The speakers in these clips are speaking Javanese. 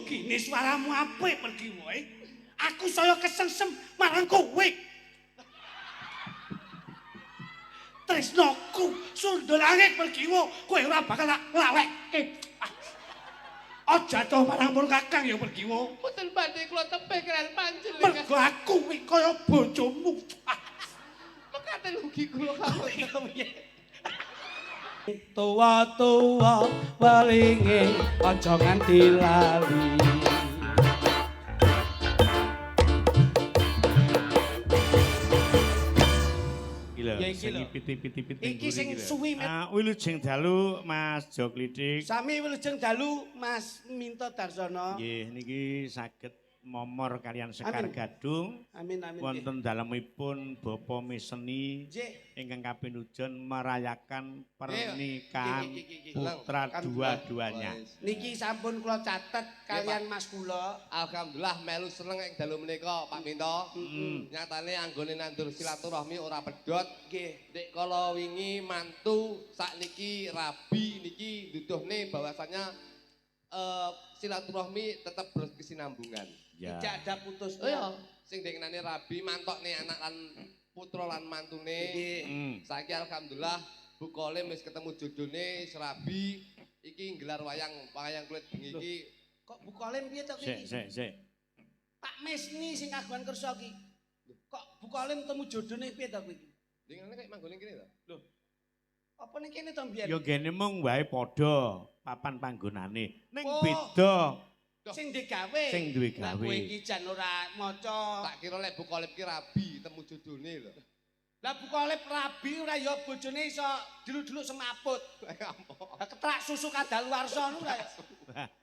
gini suaramu apik pergi woy. Aku saya kesengsem marang kowe. Tresnoku sundul langit pergi wo. Kowe ora bakal lalekke. Aja to marang pun kakang ya pergi wo. Mboten badhe kula tepih kalian panjenengan. Mergo aku kuwi kaya bojomu. Mekaten ugi kula kakang. Tua-tua welinge aja nganti lali. Ya iki lho. Piti-piti Iki sing suwi Wilujeng dalu Mas Joklidik. sami wilujeng dalu Mas Minto Darsono. Nggih niki saged momor kalian Sekar Amin. Gadung. Amin amin. Wonten dalemipun Bapa Miseni Nggih. ingkang kapinujon merayakan pernikahan Nggih. putra dua-duanya. Niki sampun kula catet kalian Mas kula. Alhamdulillah melu seneng ing dalu menika Pak Minto. Nyatane anggone nandur silaturahmi ora pedhot. Nggih. Nek kala wingi mantu sakniki rabi niki duduhne bahwasanya silaturahmi tetap berkesinambungan. Ya. Tidak ada putus. Oh ya, sing dengenane rabi mantokne anak lan putra lan mantune. Saiki alhamdulillah Bu Kolim wis ketemu jodone serabi iki nggelar wayang kulit bengi iki. Kok Bu Kolim piye to iki? Sik. Pak Misni sing kagungan kersa iki. Kok Bu Kolim temu jodone piye to iki? Dengenane kayak manggone kene to. Lho, Apa ning kene to mbiyen? Ya gene mung wae padha papan panggonane. Ning Oh. beda Sing digawe. sing duwe Lah gawe. kowe iki jan ora maca. tak kira lek Bu Kolim ki rabi temu jodone lho. Lah Bu Kolim rabi ora ya bojone iso diluk-diluk semaput. Lah ketrak susu kadaluwarsa niku ora ya.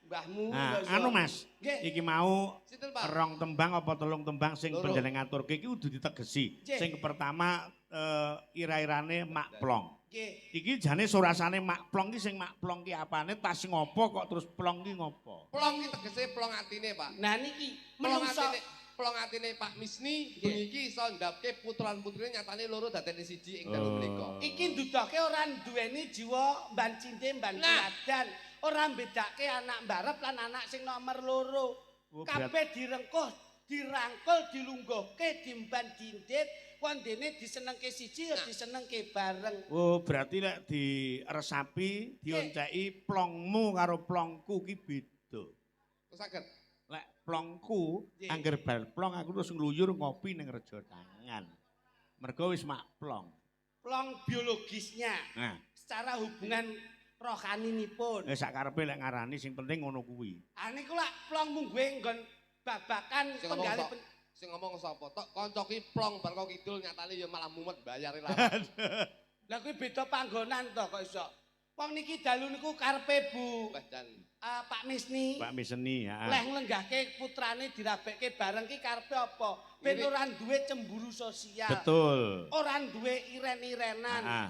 Mbahmu Nah, ya iso. anu Mas, Nggih. iki mau Sinten Pak? rong tembang apa telung tembang sing Loro. panjenengan ngaturke iki kudu ditegesi. Nggih. Sing pertama ira-irane Mak Plong. Nggih. Iki jane surasane Mak Plong ki sing Mak Plong ki apane tas ngopo kok terus Plong ki ngopo? Plong ki tegese plong atine, Pak. Nah niki Plong menungso atine plong atine Pak Misni bengi iki iso ndapke putra lan putrine nyatane loro dadene siji ing dalu menika. iki ndudoke ora duweni jiwa mban cinte mban Nah. teladan. Ora mbedake anak mbarep lan anak sing nomor loro. Oh, berat. Kabeh direngkuh, dirangkul, dilungguhke, dimban dindit, wondene disenengke siji ya disenengke bareng. Oh, berarti lek diresapi, dionceki plongmu karo plongku ki beda. Terus saged. Lek plongku Nggih. angger bal plong aku terus ngluyur ngopi ning rejo tangan. Mergo wis mak plong. Plong biologisnya Nah, secara hubungan rohaninipun. sakarepe lek ngarani sing penting ngono kuwi. Niku lak plong mungguhe nggon babakan Sing ngomong penggali sok. Sing ngomong sapa? Tok kanca ki plong bar kok kidul nyatane ya malah mumet bayare lawan. Lah kuwi beda panggonan to kok iso. Wong niki dalu niku karepe Bu Mbah Jan. Pak Misni. Pak Miseni ya. Leh nglenggahke putrane dirabekke bareng ki karepe apa? Ben Ini- ora duwe cemburu sosial. Betul. Ora duwe iren-irenan. Heeh.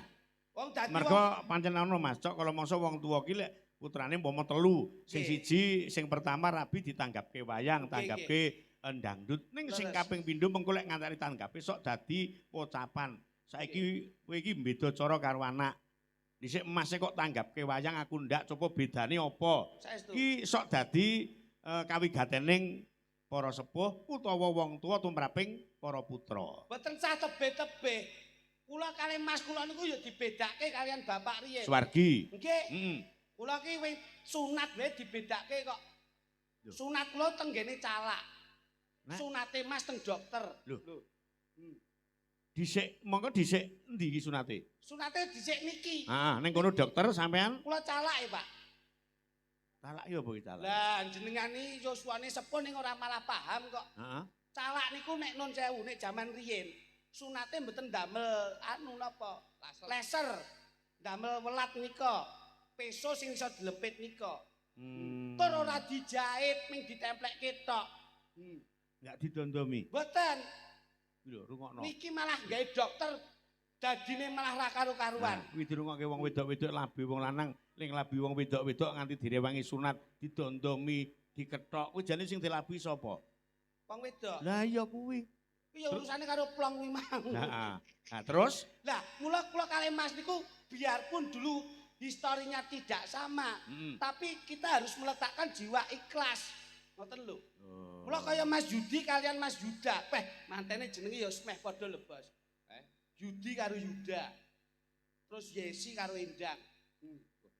Wong dadi Mergo pancen ana Mas Cok kalau mangsa wong tuwa ki lek putrane umpama telu, sing Nggih. siji sing pertama rabi ditanggapke wayang, Nggih, tanggapke dangdut. Ning sing Leres. kaping pindho mengko lek ngantari tanggape sok dadi pocapan. Saiki kowe iki beda cara karo anak. Dhisik emase kok tanggapke wayang aku ndak coba bedane apa? saestu. Iki sok dadi kawigatening para sepuh utawa wong tuwa tumraping para putra. Mboten sah tebe-tebe. Kula kalih Mas kula niku ya dibedake kalian bapak riyen. Suwargi. Nggih. Heeh. Kula ki wis sunat wae dibedake kok. Lho. Sunat kula tenggene calak. Nah. Sunate Mas teng dokter. Lho. Dhisik mongko dhisik endi iki sunate? Sunate dhisik niki. Ah, ning kono dokter sampean Kula calake, Pak. talak ya apa iki talak? Lah jenengan iki Yoswane sepuh ning ora malah paham kok. Heeh. Calak niku nek nun sewu nek jaman riyin sunate mboten damel anu napa? Laser. Damel welat nika. Peso sing iso dilepit nika. Tur ora dijahit ming ditemplekke tok. Enggak didondomi. Mboten. Lho, rungokno. Niki malah gawe dokter dadine malah ra karu-karuan. Nah, kuwi dirungokke wong wedok-wedok labi wong lanang, ning labi wong wedok-wedok nganti direwangi sunat, didondomi, dikethok. Kuwi jane sing dilabi sapa? Wong wedok. Lah iya kuwi. Kuwi ya urusane karo plong kuwi mau. Nah, nah terus Lah, mula kula kalih Mas niku biarpun dulu historinya tidak sama, Mm. tapi kita harus meletakkan jiwa ikhlas. Ngoten lho. Oh. Mula kaya Mas Yudi kalian Mas Yuda. Mantene jenenge ya meh padha lho, Bos. Yudi karo Yuda. Terus Yesi karo Endang.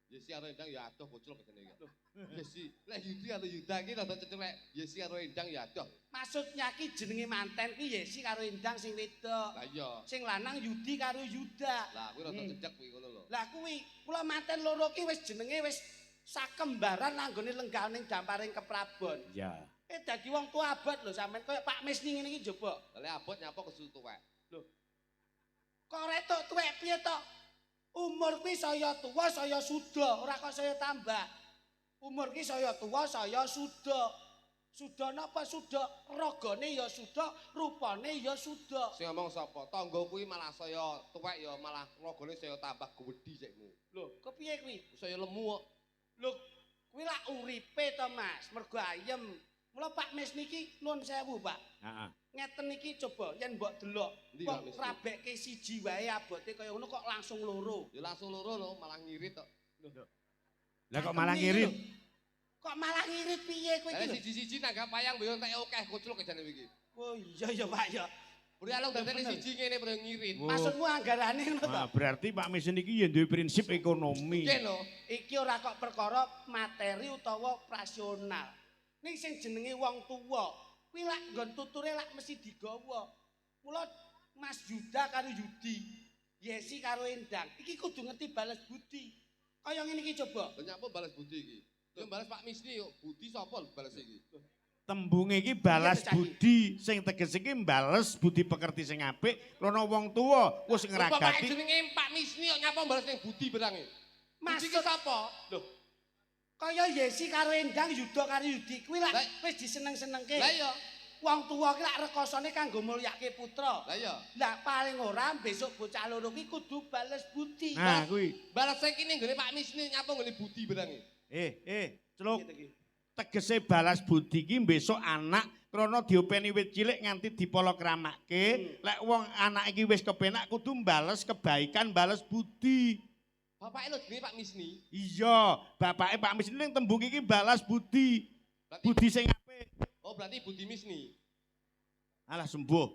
Yesi karo Endang ya adoh bocil kene iki. Yesi, lek Yudi karo Yuda iki rada cecek lek Yesi karo Endang ya adoh. Maksudnya ki jenenge manten ki Yesi karo Endang sing wedok. Lah iya. Sing lanang Yudi karo Yuda. Lah kuwi rada cecek kuwi ngono lho. Lah kuwi kula manten loro ki wis jenenge wis sakembaran nanggone lengganing damparing keprabon. Iya. Dadi wong tua abot lho sampean kaya Pak Misni ngene iki njaba. Lah lek abot nyapa kesu tuwek. Lho. Kok retok tuwek piye to? Umur kuwi saya tuwa saya suda, ora kok saya tambah. Umur ki saya tuwa saya suda. Suda napa suda? Ragane ya suda, rupane ya suda. Sing ngomong sapa? Tangga kuwi malah saya tuwek ya malah ragane saya tambah gedhi sikmu. Lho, kepiye kuwi? Saya lemu kok. Lho, kuwi lak uripe to, Mas. Mergo ayem. Mula Pak Mis niki nuwun sewu, Pak. Heeh. Ngeten iki coba yen mbok delok. Ndi, Kok Pak Mis? rabekke siji wae abote kaya ngono kok langsung loro. Ya langsung loro lho, malah ngirit kok. Lah kok malah ngirit? Kok malah ngirit piye kowe iki? Lah siji-siji nanggap payang yo entek akeh kucluk jane iki. Oh iya ya, Pak ya. Buri alung dadene siji ngene pada ngirit. Oh. Maksudmu anggarane ngono to? Ah, berarti Pak Misen iki ya duwe prinsip ekonomi. Nggih lho. Iki ora kok perkara materi utawa rasional. Ning sing jenenge wong tuwa, kuwi lak nggon tuture lak mesti digawa. Mula Mas Yuda karo Yudi, Yesi karo Endang, iki kudu ngerti balas budi. Kaya ngene iki coba. Lah nyapa balas budi iki? Yo balas Pak Misni yo, budi sapa lho balas iki? Tembunge iki balas Iya, Cak. budi, sing tegese iki mbales budi pekerti sing apik, rono wong tuwa wis Bapak ngragati. jenenge Pak Misni kok nyapa balas ning budi berange? Budi ki Maksud sapa? lho. Kaya Yesi karo Endang, Yuda karo Yudi, kuwi lak Lah- wis diseneng-senengke. Lah iya. Wong tuwa ki lak rekosane kanggo mulyake putra. Lah iya. Lah paling ora besok bocah loro ki kudu bales budi. Nah, kuwi. Balas iki ning gone Pak Misni nyapa ngene budi berange? Celuk. Gitu ki. Tegese balas budi ki besok anak krana diopeni wit cilik nganti dipolo kramake. Lek wong anak iki wis kepenak kudu mbales kebaikan, bales budi. Bapake lho jenenge Pak Misni. Iya, bapake Pak Mis ning tembung iki balas budi. Berarti Budi sing apik. oh berarti Budi Misni. Alah sembuh.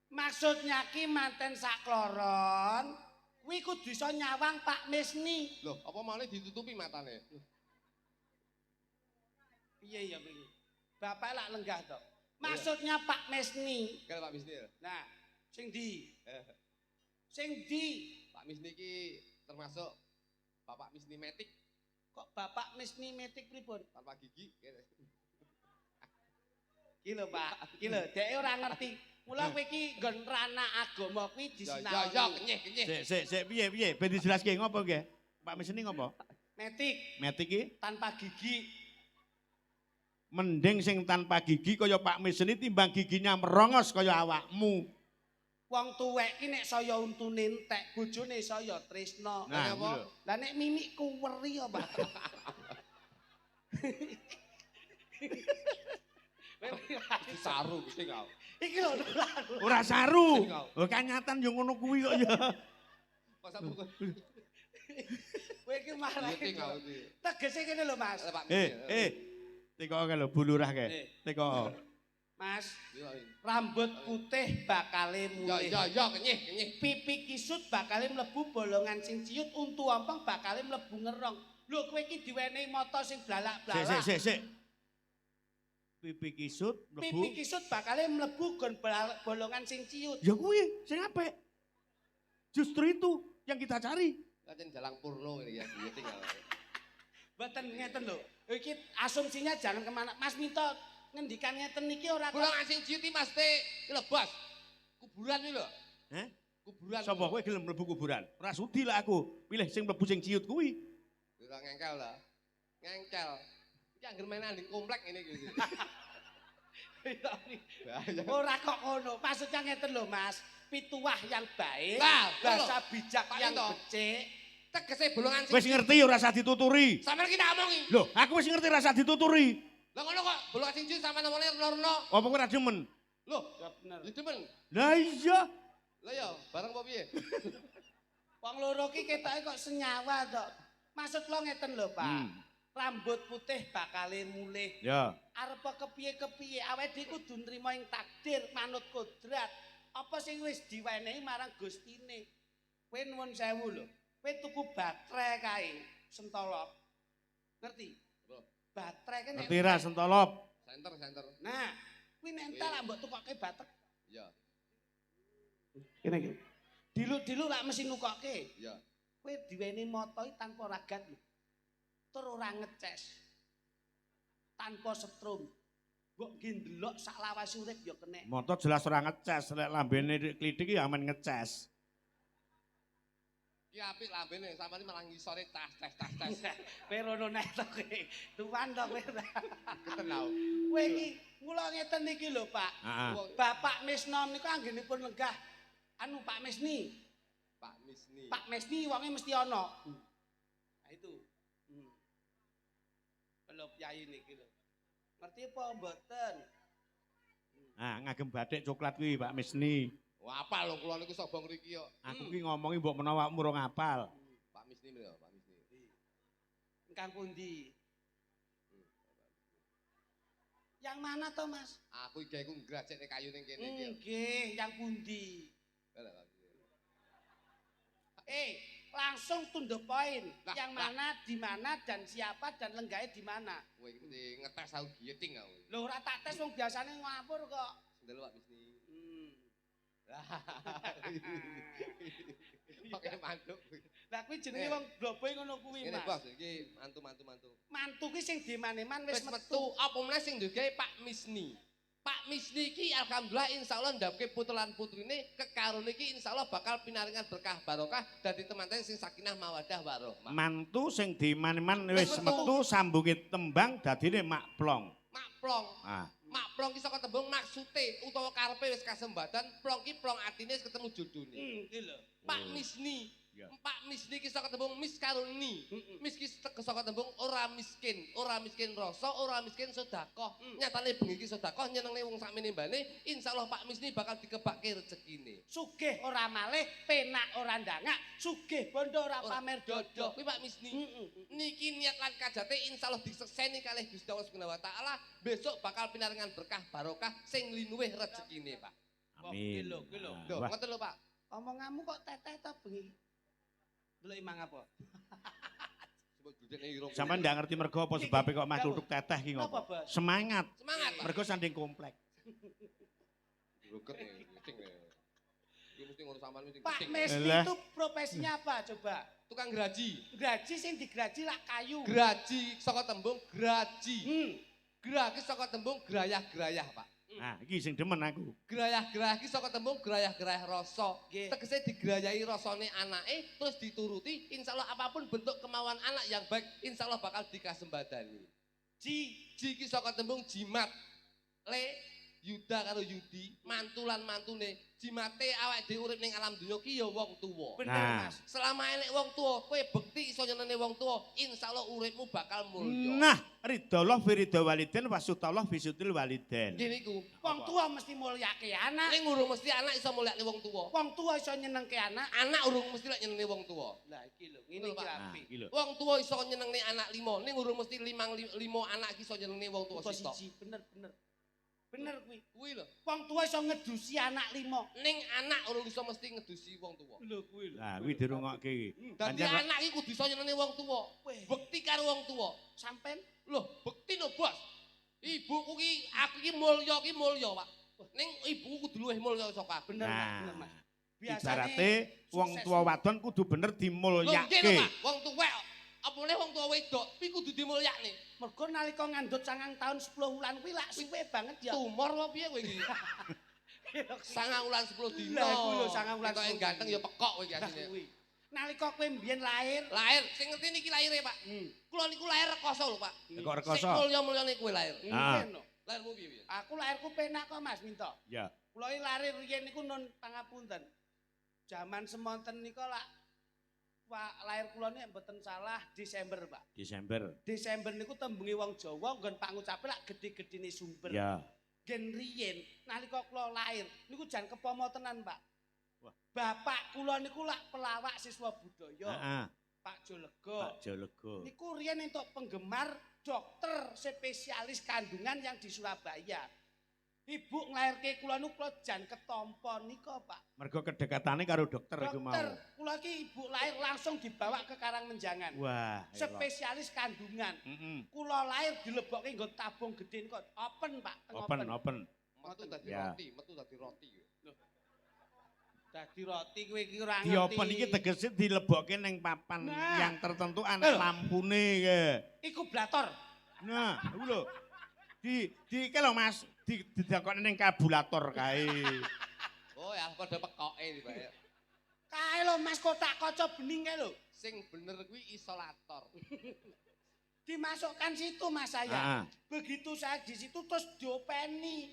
Maksudnya ki manten sakloron, kuwi kudu iso nyawang Pak Misni. Loh, apa malah ditutupi matane? Piye ya kuwi? Bapak lak lenggah to. Maksudnya Pak Misni. Kale Pak Misni. Nah, sing di, Eh, sing di. Pak Misni iki termasuk Bapak Misni Metik Kok Bapak Misni metik pripun? tanpa gigi. Ki lho, Pak. Ki lho, dhek ora ngerti. Mula kowe iki nggon ranah agama kuwi Ya disinaoni. ya kenyih. Sik piye? Ben dijelaske ngopo nggih? Pak Mis ini ngopo? Metik Metik iki tanpa gigi. mending sing tanpa gigi kaya Pak Mis ini timbang giginya merongos kaya awakmu. Wong tuwek ki nek saya untune entek, bojone saya tresna. Nah, Kaya apa? kuwi lho. Lah nek mimikku weri apa? Saru iki kau. Iki lho. Ora saru. Sing kau. Oh kanyatan yo ngono kuwi kok ya. Pas aku Kowe iki marah. iki kau iki. Tegese kene lho, Mas. Pak Misni. Teko ke lho bulurah ke. Eh. Teko. Mas, Iya. rambut putih bakale mulih. Ya kenyih. Pipi kisut bakale mlebu bolongan sing ciut, untu ompong bakale mlebu ngerong. Lho kowe iki diwenehi mata sing blalak-blalak. Sik. Pipi kisut Pipi mlebu. kisut bakale mlebu gon bolongan sing ciut. Ya kuwi sing apik. Justru itu yang kita cari. Kacen jalang purno ini ya, dia tinggal. Mboten ngeten lho. Iki asumsinya jangan kemana. Mas minta ngendikan ngeten niki ora Pulang asing ciut iki Mas Teh, iki lho Bos. Kuburan iki lho. Heh? Kuburan. Sapa kowe gelem mlebu kuburan? Ora sudi lah aku. Pilih sing mlebu sing ciut kuwi. Ora ngengkel lah. Ngengkel. Iki anggere mainan di komplek ini gitu. Bahaya. ora kok ngono. Maksudnya ngeten lho Mas. Pituwah yang baik, Lah, bahasa bijak Pak yang Minto. becik. Tegese bolongan sing Wis ngerti ora usah dituturi. sampeyan kita omongi. Loh, aku wis ngerti ora usah dituturi. Lah ngono kok bolongan sing ciut sampeyan omongnya reno-reno. Apa kowe ora demen? Loh, Ya bener. ya demen. Lah iya. Lah ya, bareng apa piye? Wong loro ki ketoke kok senyawa to. Maksud lo ngeten lho, Pak. rambut putih bakale mulih. Ya. Arep kepiye-kepiye awake dhewe kudu nrimo ing takdir manut kodrat. Apa sing wis diwenehi marang Gustine. Kowe nuwun sewu lho. Kowe tuku baterai kae Sentolop. Ngerti? Baterai kan Ngerti ra Sentolop? Senter. Nah, kuwi nentel lak mbok tukokke baterai. Ya, Kene iki. Dilu-dilu lak mesti nukokke. ya. Kowe diweni motoi tanpa ragat lho. Tur ora ngeces. Tanpa setrum. Mbok nggih ndelok sak lawas urip ya kenek. Moto jelas ora ngecas, lek lambene klitik ya aman ngecas. Ki apik lambene, sampeyan malah ngisore tas. Kowe rono nek to kowe. Tuwan to kowe. Ketenau. Kowe iki kula ngeten iki lho, Pak. Heeh. Bapak Misnom niku anggenipun lenggah anu Pak Misni. Pak Misni. Pak Misni wonge mesti ana. Nah itu. Lho Kyai niki lho. Ngerti apa mboten? Nah, ngagem batik coklat kuwi Pak Misni. Wah, apal lho kula niku sobong mriki kok. Aku ki ngomongi mbok menawa awakmu ora ngapal. Pak Misni lho, Pak Misni. Engkang pundi? Yang mana to, Mas? Aku iki iku ngrajekne kayu ning kene iki. Nggih, yang pundi? Lah, Pak Misni. Langsung to the point. Lah, Yang mana, di mana, dan siapa, dan lenggahe di mana. Kowe iki mesti ngetes aku gieting aku. Lho ora tak tes wong biasane ngapur kok. Sendel Pak Misni. Oke, mantuk. Lah kuwi jenenge wong bloboy ngono kuwi, Ngene Mas. Bos, iki mantu. Mantu ki sing dimaneman wis Wis metu apa meneh sing digawe Pak Misni. Pak Misni iki alhamdulillah insyaallah ndapke putu lan putrine kekarone iki insyaallah bakal pinaringan berkah barokah dadi teman-teman sing sakinah mawadah warahmah. Mantu sing diman-man wis Wis metu sambunge tembang dadine makplong. Makplong. Ah, Makplong ki saka tembung maksude utawa karepe wis kasembadan, plong ki plong atine wis ketemu jodone. iki lho. Pak Misni. Ya. Pak Misni ki saka tembung miskaruni. Mis ki saka tembung ora miskin rasa, ora miskin sedekah. Nyatane bengi ki sedekah nyenengne wong sakmene mbane, insyaallah Pak Misni bakal dikebakke rezekine. Sugih ora malih, penak ora ndangak, sugih bondo ora pamer dodo. Kuwi Pak Misni. Niki niat lan kajate insyaallah disekseni kalih Gusti Allah Subhanahu wa taala, besok bakal pinaringan berkah barokah sing linuwih rezekine, Pak. amin. Ki lho. Lho, Wah, ngoten lho, Pak. Omonganmu kok teteh to bengi. Delok imang apa? Sebut budene irung. sampean ndak ngerti mergo apa sebabe kok Mas Duduk teteh ki Napa, ngopo? Bos? Semangat, Semangat. Pak. Mergo sanding komplek. Groget nih, kucing nih. Iki mesti ngurus sampean mesti Pak kucing. Mesni Elah. itu profesinya apa coba? Tukang graji. Graji sing digraji lak kayu. Graji saka tembung graji. Hmm. Grah ki saka tembung grayah-grayah, Pak. Nah, iki sing demen aku. Grayah-grayah ki saka tembung grayah-grayah rasa. Nggih. Tegese digrayahi rasane anake terus dituruti, insyaallah apapun bentuk kemauan anak yang baik, insyaallah bakal dikasembadani. Ji ki saka tembung jimat. Le Yuda karo Yudi, mantu lan mantune. Jimate awake dhewe urip ning alam donya ki ya wong tuwa. Bener, Nah. Mas. Selama enek wong tuwa, kowe bekti iso nyeneni wong tuwa, insyaallah uripmu bakal mulya. Nah, ridallah fi ridha waliden wasutallah fi sutil waliden. Nggih niku. Wong tua mesti mulyake anak. Ning urung mesti anak iso mulyakne wong tuwa. Wong tua iso nyenengke anak. Anak urung mesti lek nyeneni wong tuwa. Lah iki lho, ngene iki Pak. Nah, apik. iki lho. Wong tuwa iso nyenengne anak 5, ning urung mesti 5 anak iki iso nyenengne wong tuwa Kok sitok. siji, bener. Bener kuwi. Kuwi lho. Wong tua iso ngedusi anak 5. Ning anak urung iso mesti ngedusi wong tuwa. Lho kuwi lho. Lah, kuwi dirungokke iki. Dadi Pancen anak iki kudu iso nyenengne wong tuwa. Weh. Bekti karo wong tuwa. Sampen Loh, bekti lho, Bos. Ibuku ki aku ki mulya, Pak. Ning ibuku kudu luwih mulya saka aku. bener Nah, Mas. ibarate wong sukses. tua wadon kudu bener Lho, nggih lho, dimulyake. Pak. Wong tuwek apa meneh wong tuwa wedok, kuwi kudu dimulyakne. Mergo nalika ngandut 9 tahun 10 wulan kuwi lak suwe banget ya. Tumor lho piye kowe iki? 9 wulan 10 dino. Lah, kuwi lho, 9 wulan Kok 10 ganteng ya pekok kowe iki Lah, asline. kuwi. Nalika kowe mbiyen lahir, Lahir, sing ngerti niki lahire, Pak. Kula niku lahir rekoso lho, Pak. Kok rekoso? Sing mulya-mulyane kowe lahir. Ah. ngono. Lahirmu piye? Aku lahirku penak kok Mas Minto. Ya. Kula iki lahir riyen niku nun pangapunten. Jaman semonten nika lak Pak lahir kula nek mboten salah Desember, Pak. Desember. Desember niku tembunge wong Jawa nggon pangucape lak gedhe-gedhene sumber. Ya. Gen riyen nalika kula lahir niku jan kepomo tenan, Pak. Wah. Bapak kula niku lak pelawak siswa budaya. Heeh. Pak Jolega. Pak Jolega. Niku riyen entuk penggemar dokter spesialis kandungan yang di Surabaya. Ibu nglairke kula niku kula jan ketampa nika, Pak. Mergo kedekatane karo dokter iku mau. Dokter, kula iki ibu lahir langsung dibawa ke Karangmenjangan. Wah, elok. Spesialis kandungan. Heeh. Kula lahir dilebokke nggo tabung gedhe niku. Open, Pak, teng Open. Metu dadi Ya. roti. Dadi roti kowe iki ora Di ngerti. open iki tegese dilebokke ning papan Nah. yang tertentu ana lampune ya. Iku blator. Nah, iku lho. Di lho Mas, didakoni ning kabulator kae. Oh ya padha pekoke iki, Pak. Kae lho Mas kotak kaca bening kae lho. Sing bener kuwi isolator. Dimasukkan situ Mas saya. Heeh. Begitu saya di situ terus diopeni.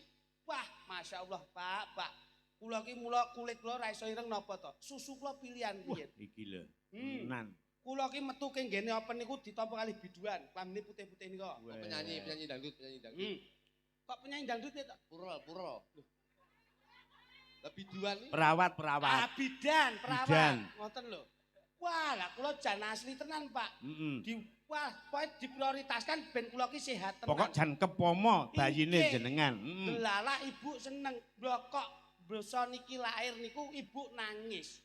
Wah, Masya Allah, Pak. Kula ki mula kulit kula ra iso ireng napa to. Susu kula pilihan piye. Iki lho. Hmm. Tenan. Kula ki metu ke nggene open niku ditampa kalih biduan, klamine putih-putih nika. Penyanyi dangdut. Kok penyanyi dangdut ya to? Pura. Lah biduan iki Perawat. Ah, bidan, perawat. Bidan. Ngoten lho. Wah, lah kula jan asli tenan, Pak. Heeh. Pokoke diprioritaskan ben kula ki sehat tenan. Pokok jan kepomo bayine Inggih. jenengan. Delalah ibu seneng. Lho kok basa niki lahir niku ibu nangis.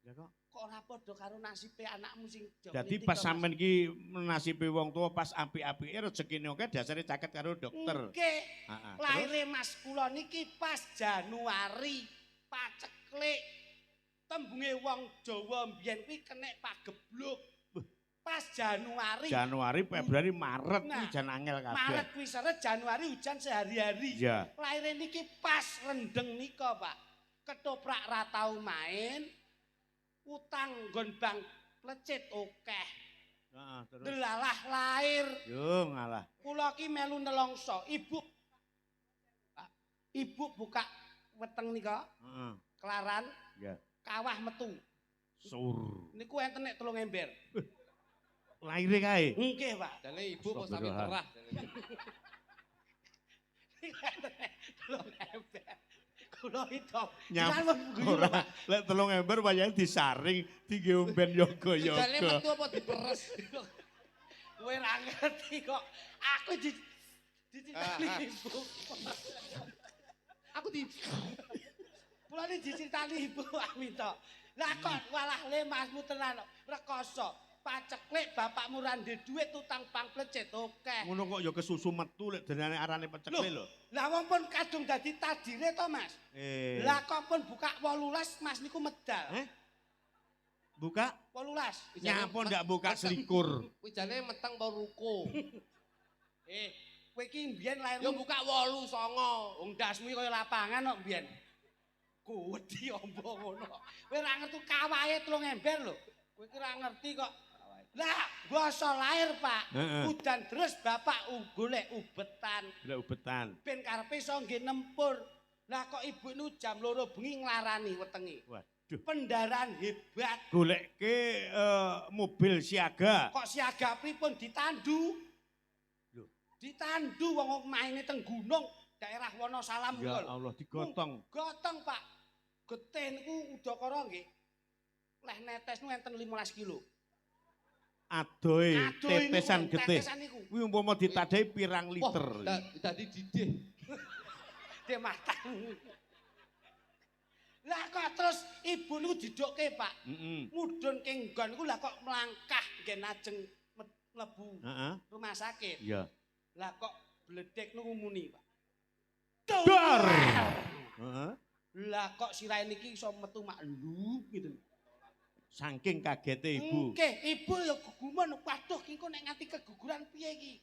Ya kok. Kok ora padha karo nasibe anakmu sing jok. Dadi pas sampean iki nasibe wong tua pas apik-apike rezekine oke dasare caket karo dokter. Nggih. Heeh. Laire Mas kula niki pas Januari paceklik. Tembunge wong Jawa mbiyen kuwi kenek pagebluk. Pas Januari, Februari, Maret kuwi Nah, jan angel kabeh. Maret kuwi seret, Januari hujan sehari-hari. Iya. Laire niki pas rendeng nika, Pak. Ketoprak ra tau main. Utang nggon bank plecit akeh. Heeh, terus. Delalah lair. Yo ngalah. Kula ki melu nelongso. Ibu buka weteng nika, Heeh. kelaran, Ya. kawah metu. Sur. Niku enten nek 3 ember. Laire kae. Nggih, Pak. jane ibu kok sami terah. Niku enten nek 3 ember. Kula itu. Nyam ora lek 3 ember wayahe disaring tinggi umben Jane yoga-yoga. metu apa diperes? Kowe ra ngerti kok. Aku dicitani ibu. Aku di Kula iki dicitani ibu Aminta. Lah kok walah le masmu tenan rekoso. Paceklik bapakmu ra ndek dhuwit utang pang plecet akeh. Ngono kok ya kesusu metu lek denane arane pecekle lho. Lah wong pun kadung dadi tadire to, Mas. Lah kok pun buka 18 Mas niku medal. Buka 18. nyapa ndak buka selikur. kuwi jane meteng apa ruko. Kowe iki mbiyen lair Ya buka 8 9. wong dasmu kaya lapangan kok mbiyen. Kuwedi ombo ngono. Kowe ora ngerti kawahe 3 ember lho. Kowe iki ora ngerti kok. Lah, basa lair, Pak. Heeh. Udan terus bapak golek ubetan. Golek ubetan. Ben karepe iso nggih nempur. Lah kok ibu nu jam 2 bengi nglarani wetenge. Waduh. Pendaran hebat. Golekke mobil siaga. Kok siaga pripun ditandu? Lho. Ditandu wong maine teng gunung daerah Wonosalam Ya lho. Allah digotong. Gotong, Pak. Getih niku udakara nggih. Leh netes nu enten 15 kilo. Adoe Adoh tetesan niku, getih. tetesan niku. Kuwi umpama ditadai pirang liter. Dadi didih. Dia matang. Lah kok terus ibu niku didukke, Pak. Heeh. Mudhun king nggon niku lah kok mlangkah ngen ajeng mlebu Heeh. rumah sakit. Iya. Lah kok bledek niku muni, Pak. Dar. Heeh. Lah kok sirahe niki iso metu maklum gitu. Saking kagete ibu. Nggih, ibu ya guguman. Waduh, ki kok nek nganti keguguran piye iki?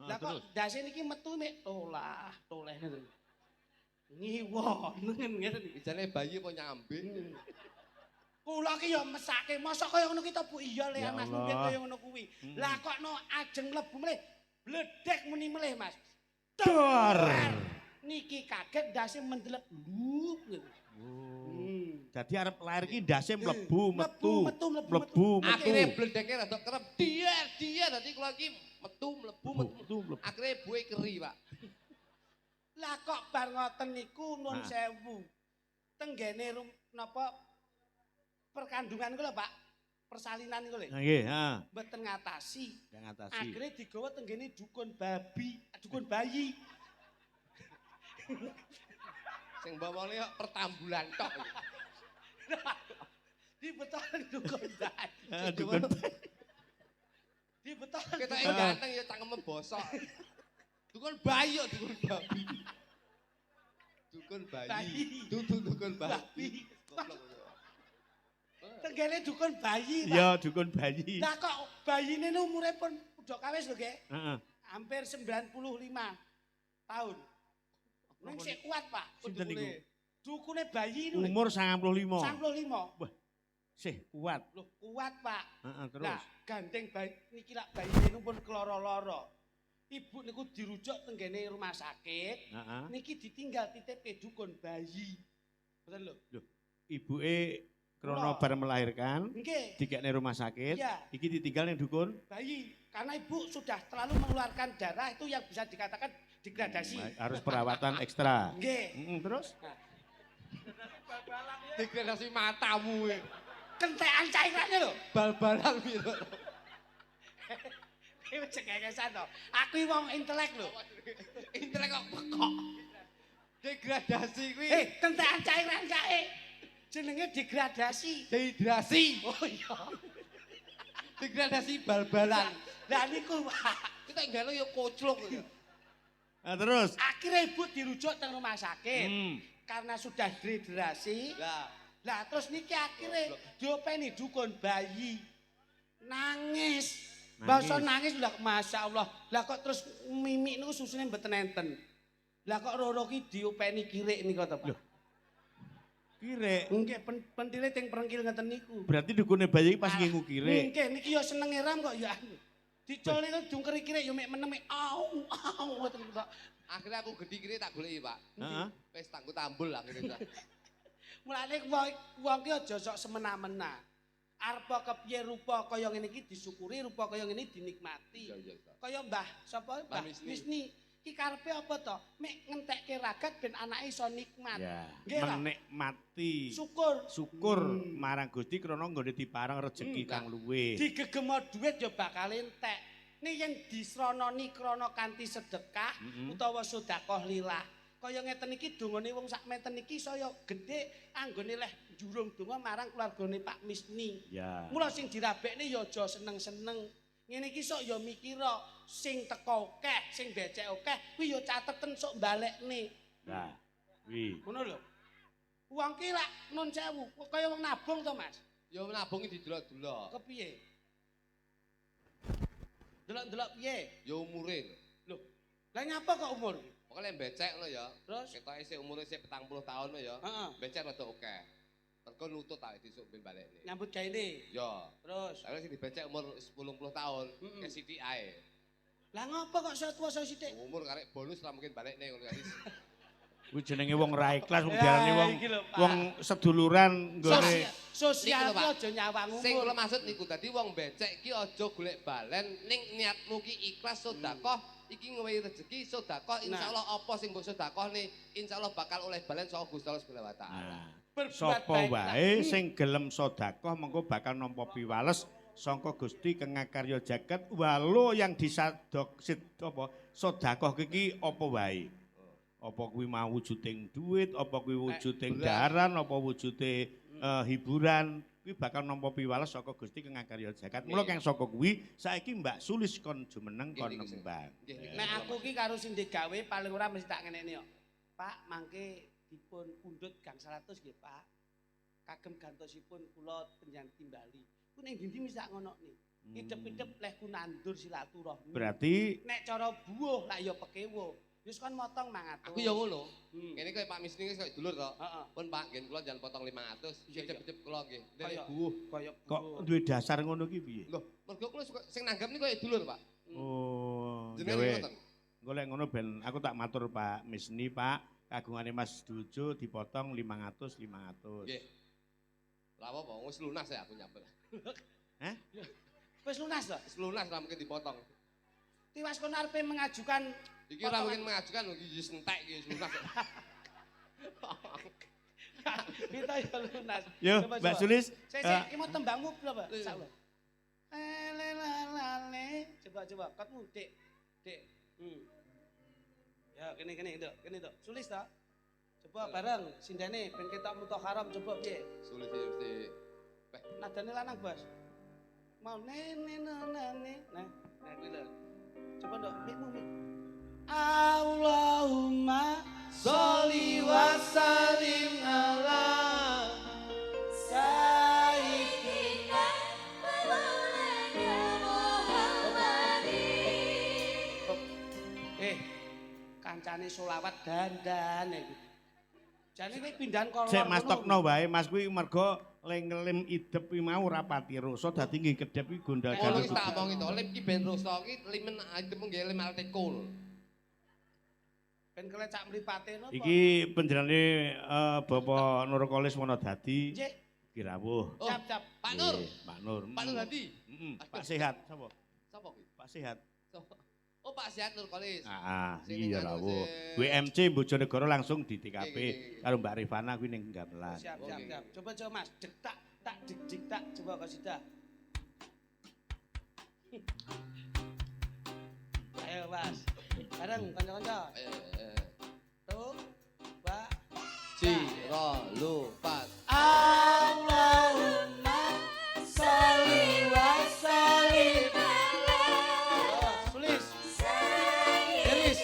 Lah kok dase niki metu mek toleh ngoten. Ngiwon ngeten iki. Jane bayi kok nyambe. Kula ki ya mesake, mosok kaya ngono ki to Bu iya le Ya Mas Allah. mungkin kaya ngono kuwi. Lah kok no ajeng mlebu melih bledek muni melih Mas. Dar. Niki kaget dase mendelep luk gitu. Jadi arep lahir ki ndase mlebu metu. Mlebu. Akhire bledeke rada kerep. Dia dadi kula iki metu mlebu. Akhire buwe keri, Pak. Lah kok bar ngoten niku nuwun sewu. Tenggene napa perkandungan kula, Pak. persalinan iku lho. Nggih, heeh. Mboten ngatasi. Yang ngatasi. Akhirnya digawa tenggene dukun dukun bayi. Sing bawone kok pertambulan tok. Dibetolen dukun bayi. Dukun. Dibetolen. Ketoke ganteng ya cangkeme bosok. Dukun bayi kok dukun babi. Dukun bayi. Dukun babi. Goblok. Tenggene dukun bayi. Pak. Ya, dukun bayi. Lah kok bayine umure pun udah kawis lho, Nggih. Heeh. Hampir 95 tahun. Ning sik kuat, Pak. Sinten niku? Dukune bayi niku. Umur 95. 95. Wah, sih kuat. Loh, kuat, Pak. Heeh, terus. Nah, gandeng bayi niki lak bayine pun keloro-loro. Ibu niku dirujuk tenggene rumah sakit. Heeh. Niki ditinggal titip dukun bayi. Betul lho. Loh, ibuke krono Kula. bar melahirkan, Nggih, dikekne rumah sakit, Iya. iki ditinggal ning dukun. bayi. Karena ibu sudah terlalu mengeluarkan darah itu yang bisa dikatakan degradasi. Harus perawatan ekstra. Nggih. Terus? Degradasi matamu. Kentekan cairannya lho. Bal-balan piro. Iki cekengesan to. Aku iki wong intelek lho. Intelek kok pekok. Degradasi kuwi Kentekan cairan kae. Jenenge degradasi. dehidrasi. Oh iya. Degradasi bal-balan. Lah niku Pak. Kita enggak ya koclok. Nah, terus? Akhirnya ibu dirujuk ke rumah sakit. Hmm. Karena sudah dehidrasi. Lah, Lah terus niki akhirnya diopeni dukun bayi. Nangis. Basa nangis lah Masya Allah. Lah kok terus mimik niku susune mboten enten. Lah kok Roro ki diopeni kirik niku to, Pak. Kire. Nggih pentile teng perengkil ngeten niku. Berarti dukune bayi pas ngingu kire. Nggih niki ya senenge ram kok ya. Dicol niku dungkeri kirik ya mek menem au ngoten niku, Pak. akhirnya aku gede kiri tak goleki, Pak. Heeh. Wis tangku tambul akhirnya. Mulane wong ki aja sok semena-mena. Arep kepiye rupa kaya ngene iki disyukuri, rupa kaya ngene dinikmati. Iya, iya. Kaya Mbah sapa Mbah Wisni. Ki karepe apa to? Mek ngentekke ragat ben anake iso nikmat. Ya, Nggih lah. menikmati. Syukur. Syukur marang Gusti krana nggone diparang rejeki kang luwih. Digegemo dhuwit ya bakal entek. Nih yen disrononi krana kanthi sedekah utawa sedekah lillah. Kaya ngeten iki dongane wong sak meten iki saya gedhe anggone leh njurung donga marang keluargane Pak Misni. Ya. Mula sing dirabekne ya aja seneng-seneng. Ngene iki sok ya mikira sing teko akeh, sing becek akeh kuwi ya cateten sok balekne. Nah, wi. Ngono lho. Wong ki lak nun sewu kaya wong nabung to, Mas. Ya nabung didelok-delok. Kepiye? Delok-delok piye? Ya umure. Lho, lah nyapa kok umur? Pokoknya becek lo ya. Terus? Kita isi umurnya sih 40 tahun lo ya. Heeh. Becek rada oke. Mergo nutut tak disuk ben balekne. Nyambut gawe ini. Ya. Terus, Tapi sing dibecek umur 10 tahun ke CDI. lah ngapa kok saya tua saya sithik? Umur karek bonus lah mungkin balekne ngono kan. Kuwi jenenge wong ra ikhlas, wong Ya, diarani wong iki lho, Pak. wong seduluran nggone. Sosial Niku lho, ki Pak. aja nyawang Sing kula umur. maksud niku dadi wong becek ki aja golek balen ning niatmu ki ikhlas sedekah iki ngewehi rezeki sedekah insyaallah apa sing mbok sedekahne insyaallah bakal oleh balen saka Gusti Allah Subhanahu wa taala. Nah, Berbuat sapa baik. wae sing gelem sedekah mengko bakal nampa piwales sangka Gusti Kang Karya Jagat walau yang disadok apa sedekah iki apa wae. Apa kuwi mau wujuding duit, apa kuwi wujuding daran, apa wujude hiburan, kuwi bakal nampa piwales saka Gusti Kang Karya Jagat. Mula kang saka kuwi saiki Mbak Sulis kon jumeneng kon Nggih, nggih, nembang. Nggih, nggih. Nek aku ki karo sing digawe paling ora mesti tak ngenekne yo. Pak, mangke dipun pundhut gang 100 nggih, Pak. Kagem gantosipun kula penjan timbali. Ku ning ndi mesti tak ngonokne. Idep-idep leh ku nandur silaturahmi. Berarti Nek cara buuh lak ya pekewo. Wis kon motong 500. Aku ya ngono. Hmm. Kene koyo Pak Misni wis koyo dulur to. Heeh. Pun Pak ngen kula jangan potong 500. Iya, iya. Icip-icip kula nggih. Kaya Dene buuh. kaya kok buuh. duwe dasar ngono ki piye? Lho, mergo kula suka sing nanggap niku koyo dulur, Pak. Oh, Jenenge gawe. ngoten. Golek ngono ben aku tak matur Pak Misni, Pak. Kagungane Mas Dujo dipotong 500. Nggih. Lah apa wis lunas ya aku nyambel. Hah? Wis lunas to? Wis lunas lah mungkin dipotong. Tiwas kon arepe mengajukan Iki ora mungkin mengajukan iki wis entek iki wis lunas. Kita ya lunas. Yo, Coba, Mbak coba. Sulis. Sik, iki mau tembangmu berapa? Insyaallah. Lelelelele. Coba, katmu, Dik. Dik. Ya, kene, Dok. Kene, Dok. Sulis ta? Coba bareng sindene ben ketok mutokharam coba piye? Sulit sih mesti. Nadane lanang, Bos. Mau nene. Nah, kuwi lho. Coba, Dok, mikmu mik. Allahumma sholli wa sallim ala sayyidina Maulana Muhammadin. Kancane selawat dandan iki. Jane kowe pindahan kolor. Sik Mas Tokno wae, Mas kuwi mergo ngelim idep kuwi mau rapati rasa dadi nggih kedhep kuwi gondal Kalau wis tak omong itu, lem ki ben rusak ki limen idem nggih lem altekul. Ben kelecak mripate napa? Iki panjenengane Bapak Nurkolis Wonodadi. Nggih. Ki rawuh. Oh, Siap. Pak Nur. Nggih, Pak Nur. Pak Nur Hadi. Heeh, Pak Sehat sapa? Sapa ki? Pak Sehat. Sapa? Oh, Pak Sehat Nurkolis. Heeh, Sing iya anu, rawuh. sing- WMC Bojonegoro langsung di TKP Nggih. karo Mbak Rifana kuwi ning gamelan. Siap. Oke. Coba Mas, dik tak dik tak coba kasida. Ayo Mas. Bareng kanca-kanca. Ayo. Tuh. Mbak. Ciro lupat. Allahumma sholli wa sallim ala Sulis. Delis.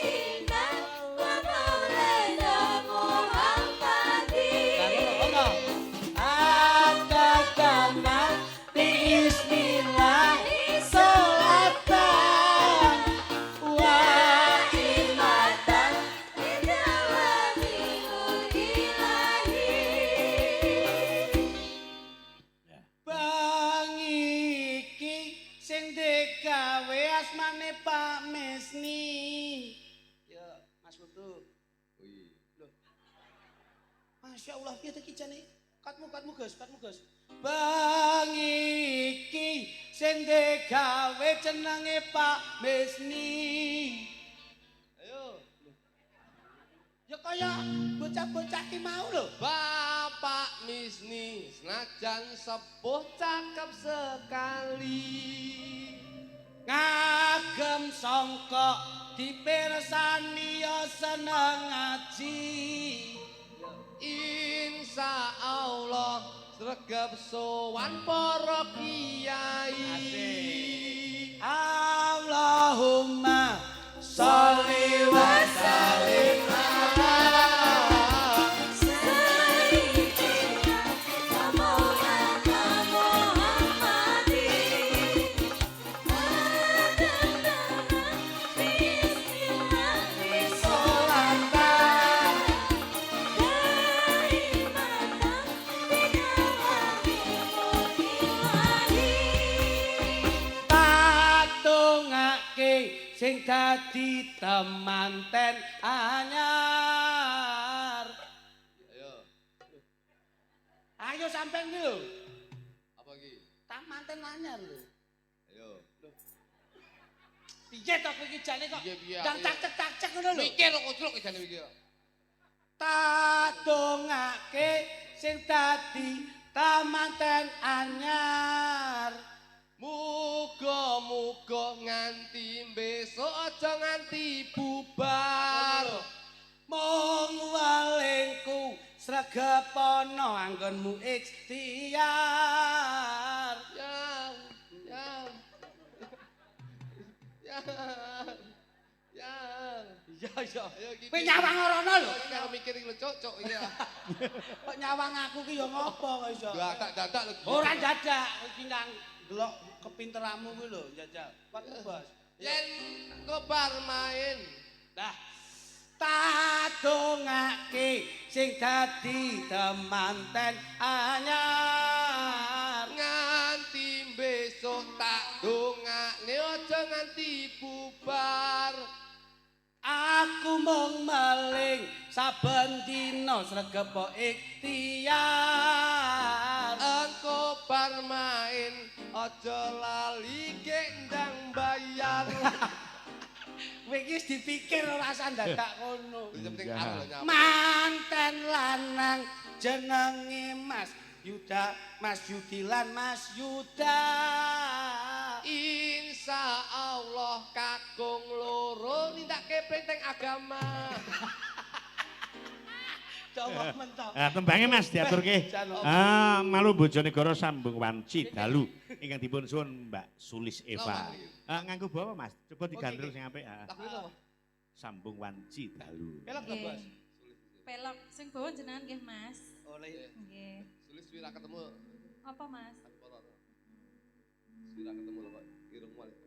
Bang iki sing digawe asmane Pak Mesni. Ya, Mas Putu. Wih. Masya Allah, piye iki jane? Katmu Gus. Bang iki sing digawe jenenge Pak Mesni. Ayo. Ya kaya bocah-bocah ki mau lho. Bapak Misni, senajan sepuh cakep sekali. Ngagem sangka dipirsani ya seneng ngaji. Insya Allah sregep sowan para kiai. Allahumma sholli wa sallim ala sayyidina Maulana Muhammadin. Bismillahirrahmanirrahim. Sing dadi temanten anyar. Ayo sampean iki lho. Apa iki? Temanten anyar lho. Ayo. Piye to kowe iki jane kok? Piye, Ndang cacek-cacek ngono lho. Mikir kok kucluk jane iki. Tak dongake sing dadi temanten anyar. Muga-muga nganti besok aja nganti bubar. Mung walengku sregep ana anggonmu ikhtiar. Ya. Iya. Ayo iki. Kowe nyawang rono lho. Iki karo mikir iki lho, cuk iya. Kok nyawang aku ki ya ngopo kok iso? Dadak lho. Ora dadak, iki nang delok kepinteranmu kuwi lho, jajal. Patmu, Bos. Yen kobar main. Dah. Tak dongake sing dadi temanten anyar. Nganti besok tak dongakne aja nganti bubar. Aku mung maling saben dina sregep ikhtiar. Engko bar main aja lali gendang bayar. Kowe iki wis dipikir ora usah dadak ngono. Wis penting arep nyapa. Manten lanang jenenge Mas Yuda, Mas Yudilan, Mas Yuda. Insya Allah kakung loro nindake perintah agama. Coba mentok. Ah, tembangnya Mas diaturke. Ah, malu bojonegoro sambung wanci dalu ingkang dipun suwun Mbak Sulis Eva. Ah, nganggo bawa Mas. Coba digandrung sing apik. Lagu itu apa? Sambung wanci dalu. Pelok to, Bos? Pelok sing bawa jenengan nggih, Mas. Oleh Nggih. Sulis wira ketemu. Apa, Mas? Wira ketemu lho kok irung malih.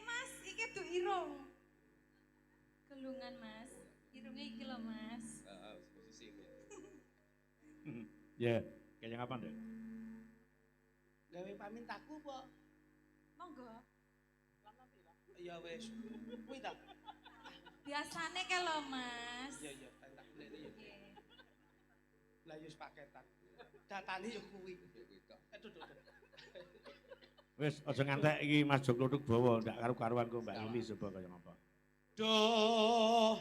Mas, iki du irung. Kelungan, Mas. Irungnya iki lho, Mas. Heeh, posisi ini. Ya, kaya apa Nduk? gawe pamintaku po. Monggo. Ya wis. Kuwi ta. Biasane ke lho, Mas. Ya ya, tak lene ya. Nggih. Lah yo paketan. Datane yo kuwi. Aduh. Wis aja ngantek iki Mas Jok Kluthuk bawa ndak karu-karuan kok Mbak Yuli coba kaya ngapa. Duh.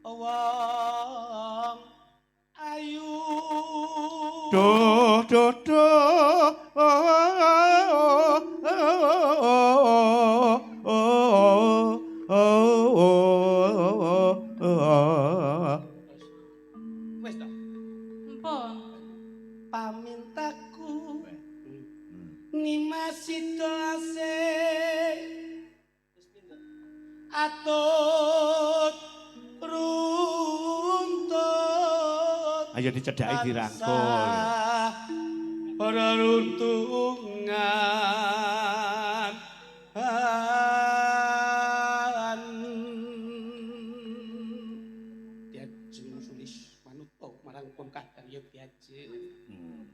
Wong ayu. Duh duh duh. Wis ta. Empun. Pamintaku nimasito ase atut runtut Ayo dicedhaki dirangkul. ora runtungan diajeng sulis manut marang pun kadang ya diajeng.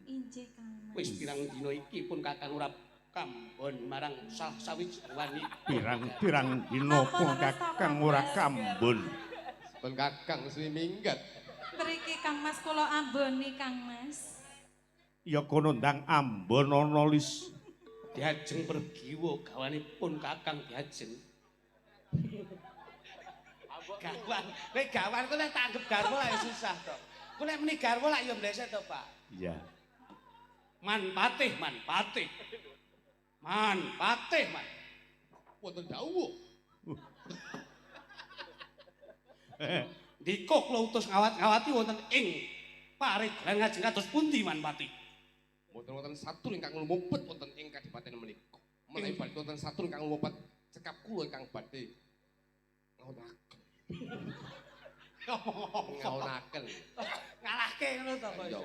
Injih, Kang Mas. Wis pirang dina iki pun kakang ora kambon marang salah sawijining wani. Pirang-pirang dina pun kakang ora kambun. Pun kakang suwi minggat. Mriki Kang Mas kula amboni Kang Mas. Ya kono ndang ambon ana lis. Diajeng pergiwa gawanipun kakang diajeng. Gawan, kowe gawan kowe nek tak anggap garwa lak susah to. Kowe nek meni garwa lak ya mleset to, Pak. Iya. Man patih. Man. Wonten dawuh. Dikok kula utus ngawat-ngawati wonten ing paregan ngajeng kados pundi Man Patih. Wonten satur ingkang lumebet wonten ing kadipaten menika. Menawi badhe wonten satur ingkang lumebet cekap kula ingkang badhe ngawunaken. Ngawunaken. Ngalahke ngono to, Pak. Iya.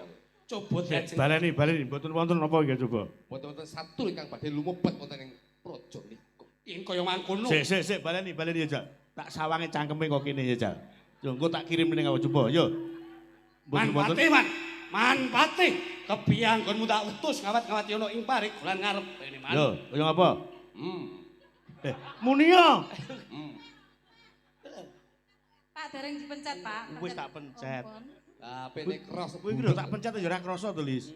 Coba diajeng. Baleni mboten wonten apa ya coba. Wonten satur ingkang badhe lumebet wonten ing praja menika. Ing kaya mangkono. Sik baleni ya Jal. Tak sawange cangkeme kok kene ya Jal. Yo engko tak kirim ning awak coba yo. Man Patih, Man Patih. Kebianggonmu tak utus ngawat-ngawati ono ing paregan ngarep rene Man. Yo, kaya ngapa? Muni yo. Pak dereng dipencet, Pak. Wis tak pencet. Ampun. Lah pene kros. Kowe iki lho tak pencet ya ora krasa to, Lis.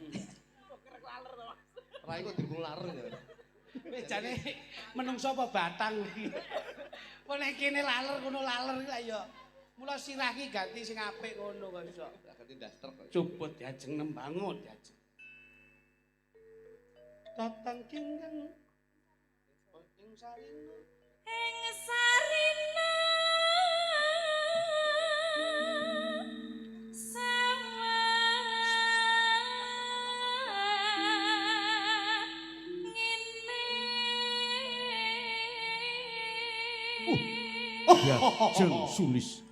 Rai kok dirgul lareng ya. Wis jane menungso apa batang iki. Kok nek kene laler kono laler iki lah ya. Mula sirah iki ganti sing apik ngono kok iso. Lah ganti daster kok. Coba diajeng nembangun diajeng. Datang kinggang ing sarina. Ing sarina Diajeng Sulis.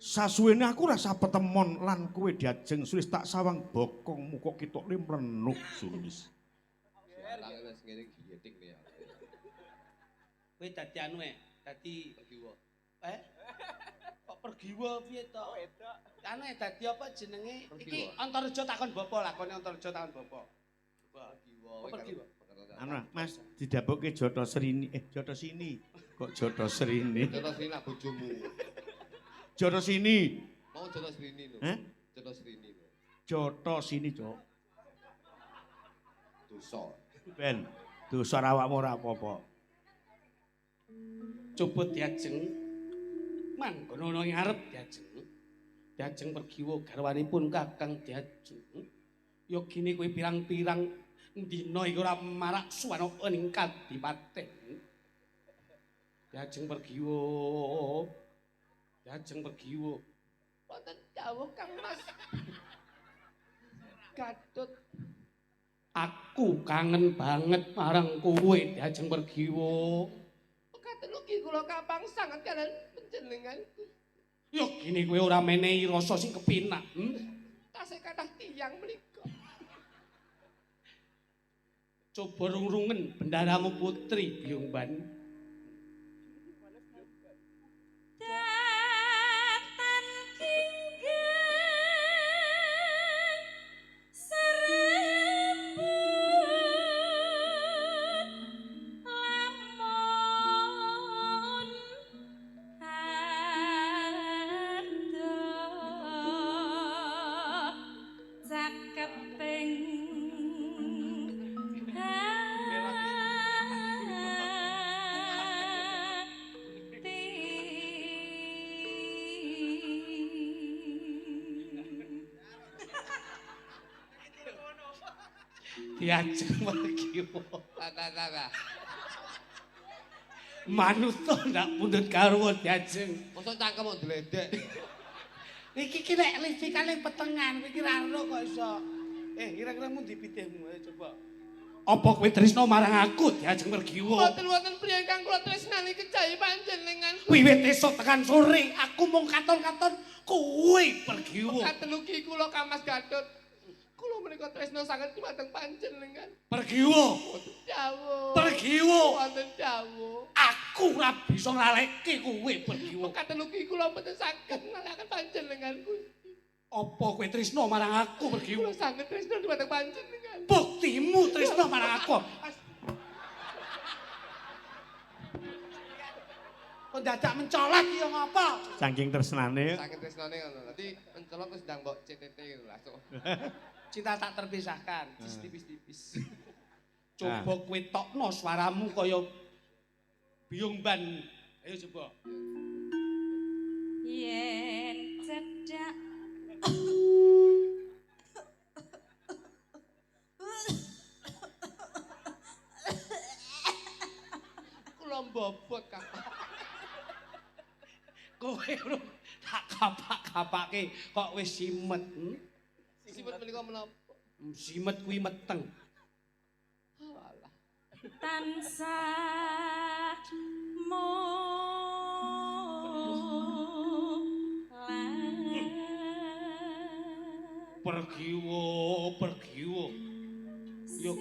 Sasuwene aku rasa petemon lan kowe diajeng Sulis tak sawang bokongmu kok ketok mrenuk Sulis. Sialang wis ngene giyeting ya. Kowe dadi anu dadi Pergiwa. Kok pergiwa piye to? Anu dadi apa jenenge? Iki Pergiwa. Antareja takon bapa lakone Antareja takon bapa. Pergiwa. Pergiwa. Anu Mas didabokke Jotho Srini. Jotho Sini. Kok Jotho Srini? Jono Srini lah bojomu. Jotho Sini. Mau Jono Srini lho. Hah? Jono Srini lho. Jotho Sini, Cok. Dosa. Ben, dosa awakmu ora apa-apa. Coba diajeng mangkono nang ngarep diajeng. Diajeng pergiwa garwanipun Kakang Diajeng. Yogine kowe pirang-pirang dina iku ora marak suwana ing Kadipaten. Diajeng pergiwa. Diajeng pergiwa. Wonten dawuh Kang Mas. Gatut Aku kangen banget marang kowe Diajeng pergiwa. katen ugi kula kapang sanget kalian panjenenganku. Yo gini kowe ora menehi rasa sing kepinak. Tasih kathah tiyang mriku. Coba rung-rungen bendaramu putri Biyungban. Datan kinggih serembut lamun adoh caketing Diajeng pergiwa. Tata. Manusa ndak pundhut karo Diajeng. Mosok cangkem kok dledek. Iki ki nek lifikane petengan, kowe iki ra ero kok iso. Kira-kira mundi pitihmu ayo coba. Apa kowe tresno marang aku Diajeng pergiwa? Boten priye kang kula tresnani kejahi panjenengan. Wiwit esuk tekan sore aku mung katon-katon kowe pergiwa. Katen ugi kula Kang Mas Gatut. Kula menika tresna sanget dumateng panjenengan. Pergiwa. Wonten dawuh. Pergiwa. Wonten dawuh. Aku ora bisa ngalehke kowe pergiwa. Katen ugi kula mboten saged ngalahken panjenengan Gusti. Apa kowe tresno marang aku pergiwa? Kula sanget tresna dumateng panjenengan. Buktimu tresno marang aku. Kok dadak mencolot ya ngapa? Saking tresnane. Sanget tresnane ngono. Dadi mencolot terus ndang mbok CTT gitu langsung. Cinta tak terpisahkan, Tipis-tipis. Coba kowe tokno swaramu kaya Biyungban. Ayo coba. yen cedhak Kula mbobot Kang. Kowe urung tak kapak-kapake kok wis simet. Siput menika menapa? Simet kuwi meteng. Walah. tansah Pergiwa. Yo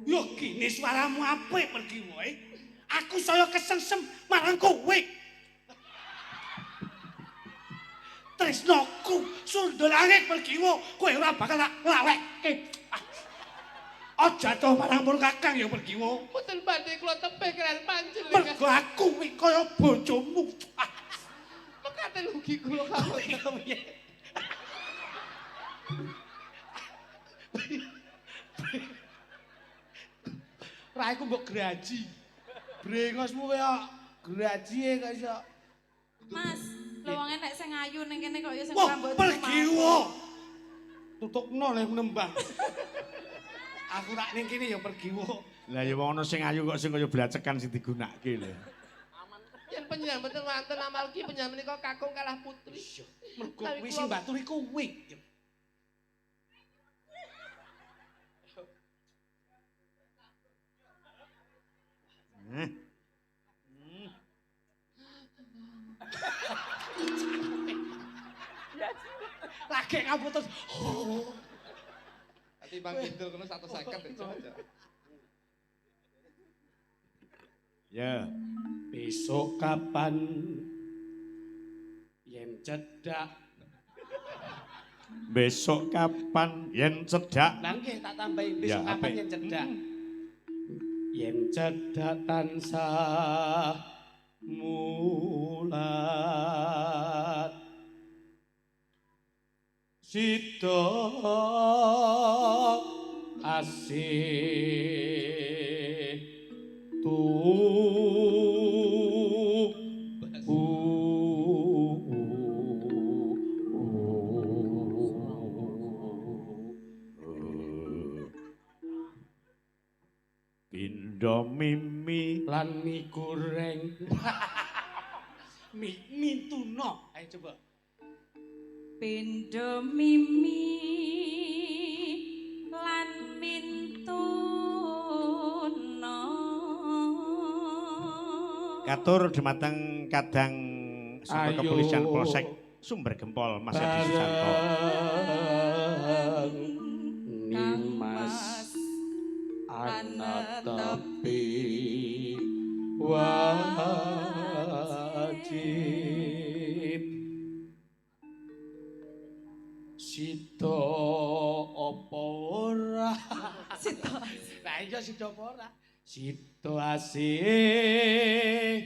Yo gini suaramu apik pergiwa. Aku saya kesengsem marang kowe. Tresnoku sundul langit pergiwa, kowe ora bakal tak lawekke. Aja to marang pun Kakang ya pergiwa. Mboten badhe kula tebih kalian panjenengan. Mergo aku kuwi kaya bojomu. Mekaten ugi kula kawula. Raiku mbok graji. Brengosmu kaya graji kok iso. Mas, lho wong enek sing ayu ning kene kok ya sing Wah, rambut pergiwa. Tutukno le nembang. Aku rak ning kene ya pergiwa. Lah ya wong ana sing ayu kok sing kaya blacekan sing digunakake lho. Yen penyanyi mboten wonten amalgi penyanyi menika kakung kalah putri. Mergo kuwi sing baturi kowe. Lagi kamu terus. Ati Bang Kidul kono 150 aja. Ya. Besok kapan yen cedak Besok kapan yen cedak? Lah nggih tak tambahi Ya, besok kapan apik. yen cedak. yen cedhak tansah mulat sida asih Pindo mimi lan mie goreng. mie tuna. Ayo coba. Pindho mimi lan mintuna. katur dumateng kadang saka Ayo. kepolisian Polsek Sumber Gempol Mas Edi Susanto. Nimas anak tepi wajib sida apa ora Sita. nah iya sida apa ora sida asih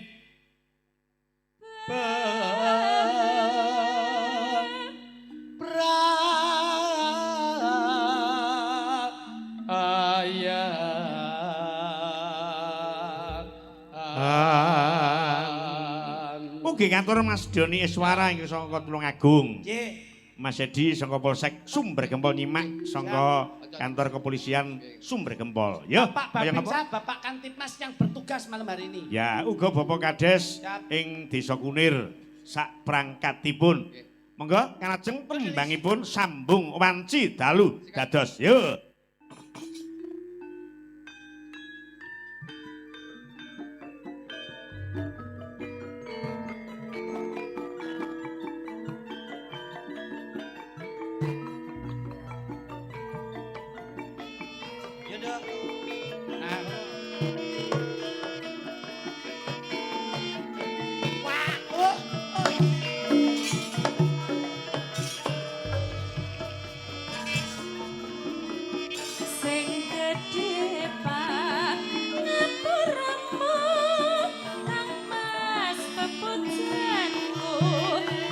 Mugi ngatur Mas Doni Iswara ing saka Tulungagung. Nggih. Mas Edi saka Polsek Sumber Gempol nyimak saka kantor kepolisian Sumber Gempol. Ya, Bapak kaya Babinsa, ngapa? Bapak Kantipmas yang bertugas malam hari ini. Ya, uga Bapak Kades Siap. ing Desa Kunir sak prangkatipun. Monggo kanajeng tembangipun sambung wanci dalu dados. Yo. Ya dok. Nah. Wah, oh. Sing gedhe ngapuramu Kang Mas pepujanku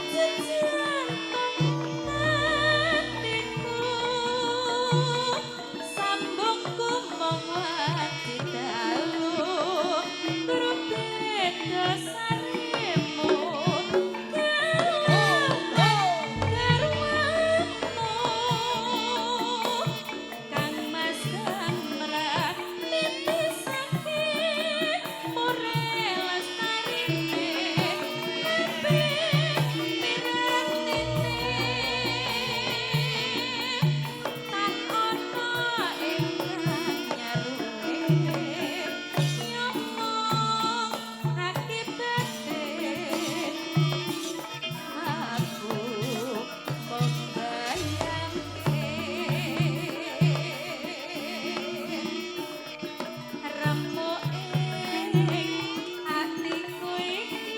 jajan hatiku sambungku mong wati dalu grubet dosarimu Kang Mas Damrak nipisake ore lestarine tan ana ingkang nyaruwe nyomong akibate aku membayangke remuk ing atiku iki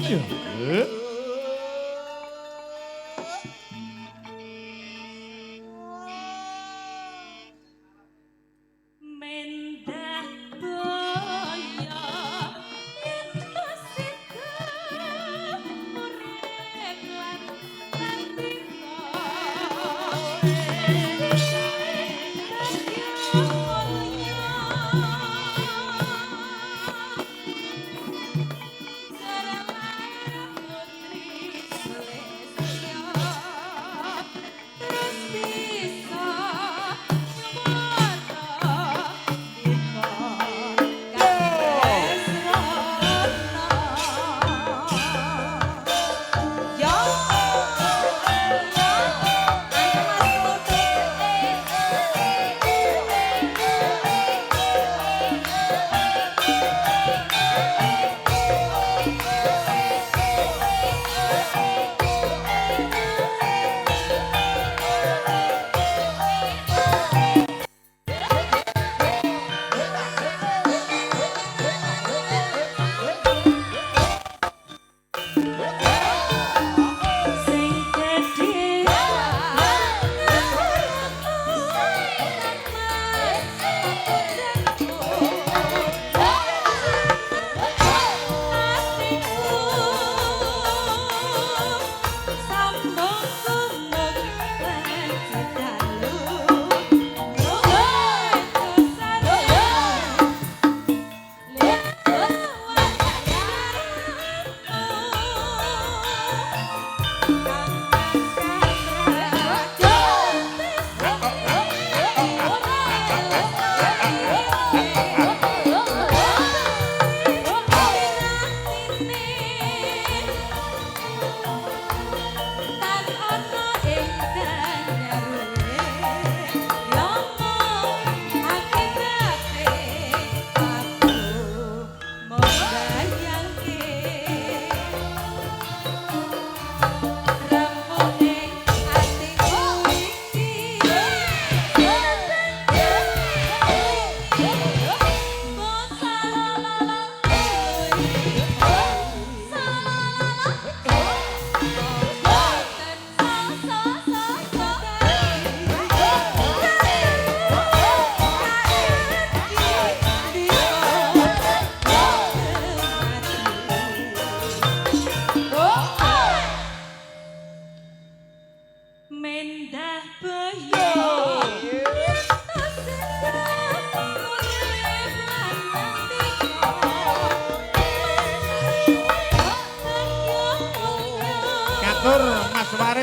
yen banjur mendah boyo yen sida urip lan tantika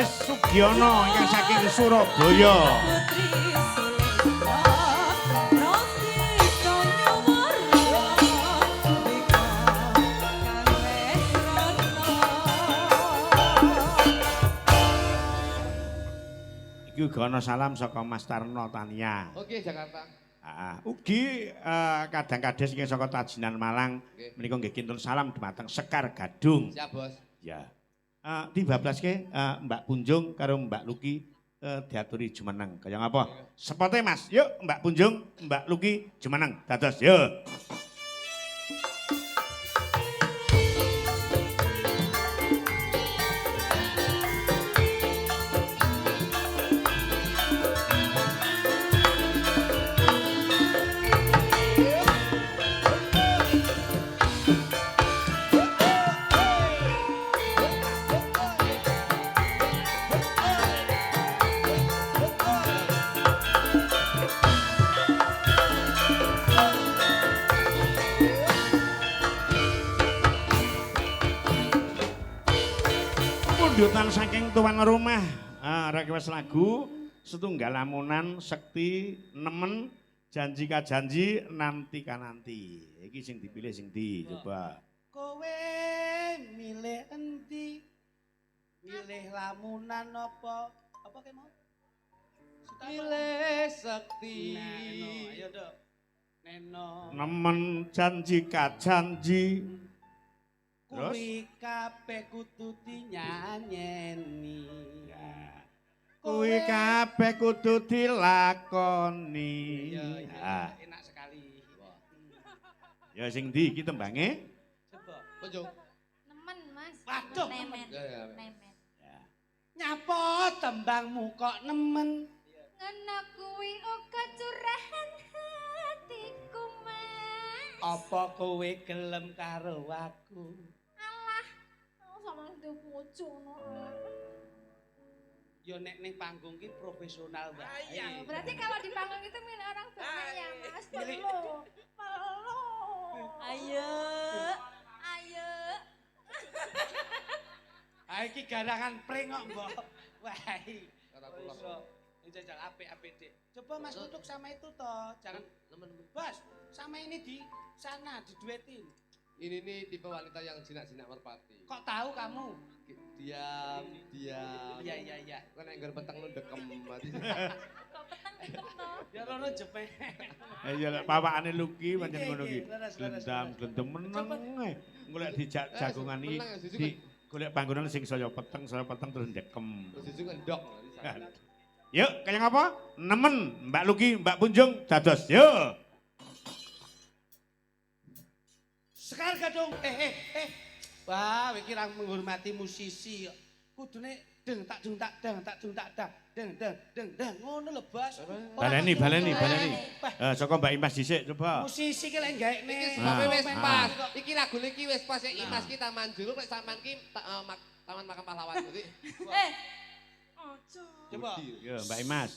Mas Sugiono ingkang saking Surabaya. Putri Sulekha Rosi Sonyawara Bika Kang Lesrono. Iki uga ana salam saka Mas Tarno Tania. Oke, Jakarta. Ugi kadang kades ingkang saka Tajinan Malang Oke. menika nggih kinten salam dumateng Sekar Gadung. Siap, Bos. Ya. Dibablaske Mbak Punjung karo Mbak Luki diaturi jumeneng. Kaya ngapa? Sepote Mas. Yuk Mbak Punjung, Mbak Luki jumeneng. Dados yuk. Pundutan saking tuan rumah request lagu setunggal lamunan sekti nemen janji ka janji nanti ka nanti. Iki sing dipilih sing di coba. Kowe milih endi? Milih lamunan apa? Apa ke mau? Milih sakti. Neno, ayo dok. Neno. Nemen janji ka janji. Terus? Kuwi kabeh kudu dinyanyeni. Kuwi kabeh kudu dilakoni. Iya, enak sekali. Ya sing di iki tembange. Coba. Punjung. Nemen Mas. Waduh, Nemen. Ya, ya. Nemen. Nyapa tembangmu kok nemen? Ngena kuwi uga curahan hatiku Mas. Apa kowe gelem karo aku? Alah, sama ndek bojo no. Yo nek ning panggung ki profesional wae. Berarti kalau di panggung itu milik orang banyak ya Mas. Milik- Perlu. Perlu. Ayo. Ayo. Ah iki garangan prengok mbok. Wae. Kata Oh, kula. iso. Ini jajal apik-apik Dik. Coba Mas duduk sama itu toh. Jangan Nemen. Bos, sama ini di sana diduetin. Ini nih tipe wanita yang jinak-jinak merpati. Kok tahu kamu? Diam. Iya. Kan enggar peteng lu dekem mati. Kok peteng tikem toh. Ya rono jepeh. Ya lek pawakane Luki pancen Iki, ngono iki, iki. leres. Glendam meneng. Golek dijak jagongan iki. meneng, Susu, Di golek panggonan sing saya peteng terus ndekem. Terus itu ngendok. Yuk, kaya ngapa? Nemen Mbak Luki, Mbak Punjung dados. Yuk. Sekar Gadung. Wah, iki ra menghormati musisi kok. Kudune deng tak dung tak deng tak dung tak dang. Deng ngono lho, Bos. Baleni. Bah, Saka Mbak Imas dhisik coba. musisi ki lek gaekne. Iki Ah, sebabnya wis ah. pas. Iki lagu iki wis pas ya Imas ki Taman Juruk lek sampean ki Taman Makam Pahlawan. Jadi Ojo. Coba. Yo, Mbak Imas.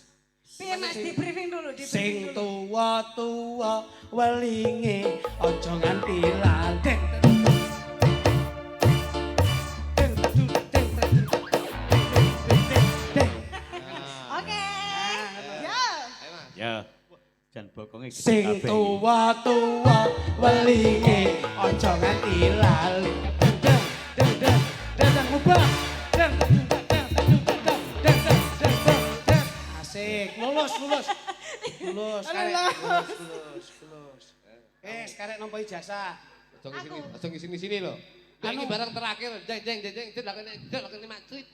Piye Mas di briefing dulu, di Sing briefing dulu. tuwa welinge aja nganti laleh. Oke. Yo. ayo Mas. Ya. Jan bokonge gede Sing kabeh iki. tuwa welinge aja nganti lali. Deng ngubah. Deng. Asik, lulus. Lulus, sekarang nampa ijazah. Aja ngisini lho. Iki barang terakhir, jeng lakone makrib.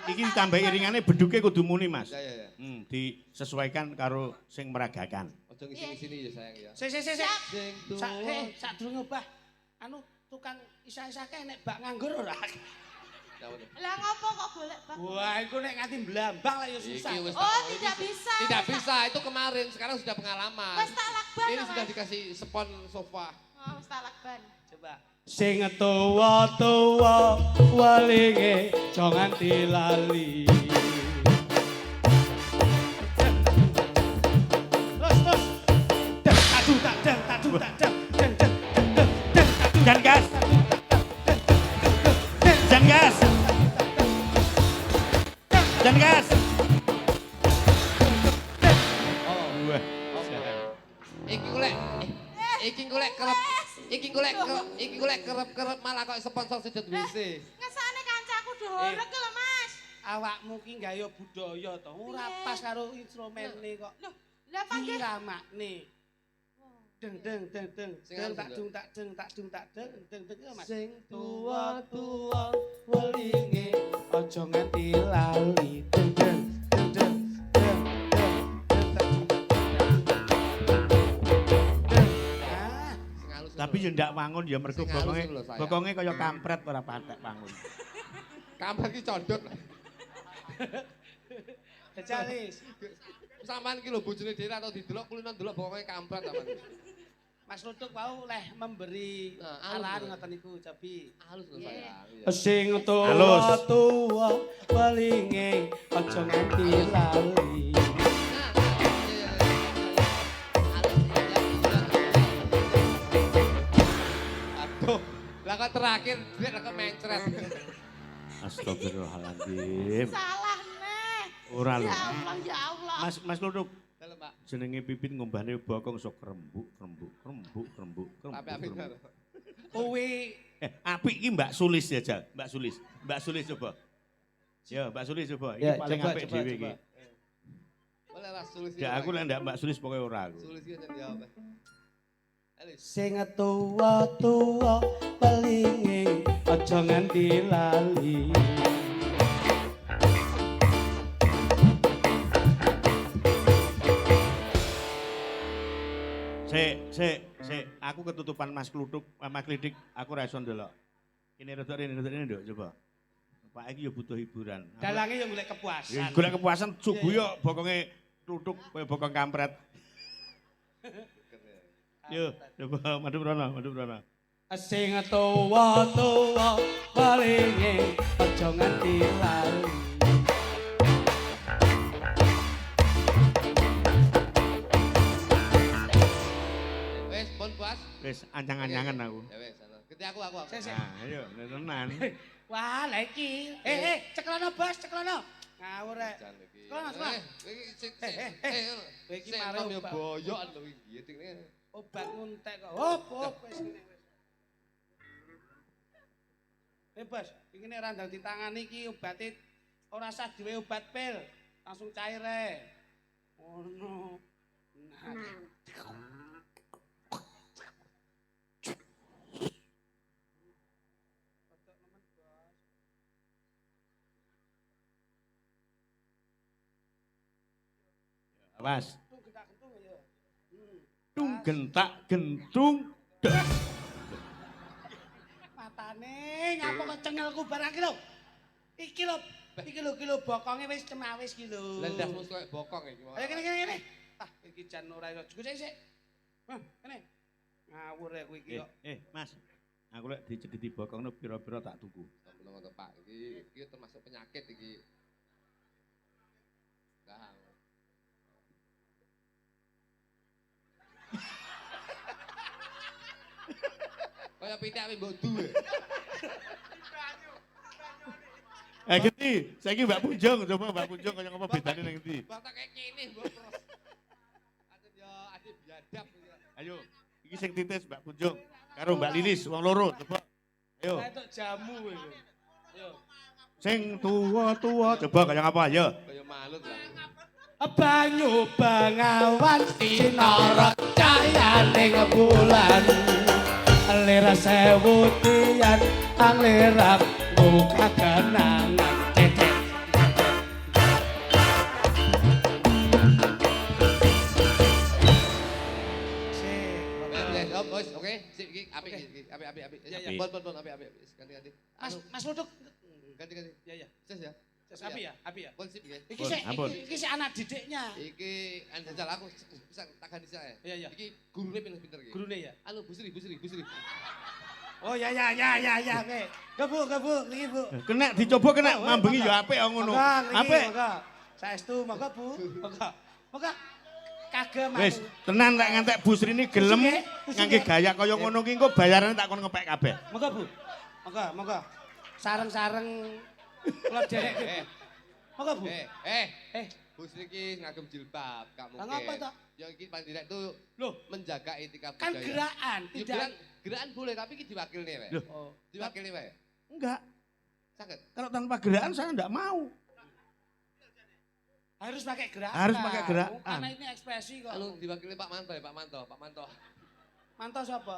Iki ditambah iringane beduke kudu muni, Mas. Ya. Disesuaikan karo sing meragakan. Aja ngisini ya sayang ya. Sik. Sing Sak durung ngubah. Anu tukang isa-isa ke nek bak nganggur ora? Lah ngopo kok golek bak? Wah, iku nek nganti blambang lah ya susah. Iki wis Oh, tidak bisa. Tidak bisa, itu kemarin, sekarang sudah pengalaman. Wes tak lakban. Ini sudah dikasih spon sofa. Oh, wes tak lakban. Coba. Sing tuwa welinge aja nganti lali. Terus. Deng. Jan gas. Dan gas. Oh. Wah. Iki golek kerep malah kok sponsor sedot WC. Ngesane kancaku dorek lho, Mas. Awakmu ki gaya budaya to, ora pas karo instrumene kok. Loh, lah panggih Iramakne. Deng deng deng deng. Sing Deng halus, tak Nduk. dung tak deng tak dung tak deng deng deng Mas. Sing tua-tua welinge aja nganti lali. Deng deng deng deng deng deng deng. Ah, Sing halus. Tapi yo ndak wangun ya mergo Sing halus bokonge lho, sayang. bokonge kaya kampret ora patek wangun. Kampret ki condot. Dejalis. Sampeyan ki lho bojone dhewe atau didelok kulino ndelok bokonge kampret sampeyan. Mas Lutuk wau leh memberi Nah, halus, arahan lho. ngoten niku Jabi. Halus lho sayang. Iya. Sing Halus. tua-tua welinge aja nganti lali. Aduh, lah kok terakhir dia kok mencret. Astagfirullahaladzim. salah neh. Ora lho. Ya Allah. Mas Luduk, Dalam Pak. jenenge Pipit ngombane bokong sok rembuk. Tapi Kowe Apik iki Mbak Sulis ya, Jal. Mbak Sulis coba. Ya, Mbak Sulis coba. Iki Ya, paling coba, apik coba, dhewe iki. coba. boleh lah sulis. Ya aku lek ndak Mbak Sulis pokoke ora aku. Sulis ki jawab. Alis. Sing tua-tua welinge aja nganti lali. Sik, aku ketutupan Mas Kluthuk, Mas Klidik, aku ra iso ndelok. Kene rada rene nduk coba. Pak iki yo butuh hiburan. dalange yo golek kepuasan. Ya, golek kepuasan suguh yo bokonge Kluthuk kaya bokong kampret. Yo, coba madu Brana. Sing tua-tua welinge aja nganti lali. Wes, pun puas. Wis ancang-anyangan aku. Ya wes, ana. Keti aku. Sik. Nah, ayo tenan. Wah, lah iki. Ceklono Bos, ceklono. Ngawur rek. Jan iki. Sekolah, sekolah. Iki sik. Kowe iki Sik mari nom yo obat. boyokan lho iki. Tikne. Obat nguntek kok. Hop wis ngene wis. Bos, iki nek randang ditangani iki obate ora usah duwe obat pil, langsung cair ae. Ngono. Nah. Awas. Gentak-gentung ya. Tung gentak gentung. Matane ngapa kok cengelku barang iki lho. Iki lho bokonge wis cemawis iki lho. Lendasmu koyo bokong iki. Ayo kene. Ah, iki jan ora iso. Juga sik. Hah, kene. Ngawur rek kowe iki kok. Mas. Aku lek dicegeti bokongno pira-pira tak tuku. Ngono Pak, iki termasuk penyakit iki. Nah. Kaya pitik ape mbok duwe. Genti, saiki Mbak Punjung, coba Mbak Punjung kaya ngapa bedane nang ndi? Bata kayak kene mbok terus. Aduh yo ade biadab. Ayo, iki sing titis Mbak Punjung karo Mbak Lilis wong loro, coba. Ayo. Lah entuk jamu kowe. Ayo. Sing tua-tua, coba kaya ngapa? Ayo. Kaya malut lah. Banyu Bengawan sinara cayaning bulan. Lira sewu tiyan anglirak buka kenangan. Wes, oke. Sip iki apik iki. Apik. Ya, ya. Bon apik. Ganti. Mas Luduk. Ganti. Ya. Ses ya. Api ya. Bon sip iki. Iki sik Ampun. iki sik anak didiknya. Iki anjal aku bisa tak ganti saya. Iya. Iki gurune pinter iki. Gurune ya. Anu busri. Oh ya. Oke. Kebu iki Bu. Kena dicoba kena mambengi ya apik kok ngono. Apik. Saestu monggo Bu. Monggo. Kagem Wis, aku. tenan lek ngantek Bu Srini gelem ngangge gaya kaya ngono ki engko bayarane tak kon ngepek kabeh. Monggo Bu. Monggo. Sareng-sareng kula derek. Apa, Bu? Bu Sri iki ngagem jilbab, gak mungkin. Ngapa toh? Ya iki pandirek tuh Loh, menjaga etika kan budaya. gerakan, Ya, tidak gerakan boleh tapi iki diwakilne wae. Loh. Oh. Diwakilne wae. Enggak. Sakit. Kalau tanpa gerakan saya enggak mau. Harus pakai gerakan. Harus pakai gerakan. Karena ini ekspresi kok. Anu diwakili Pak Manto ya, Pak Manto, Pak Manto. Manto sapa?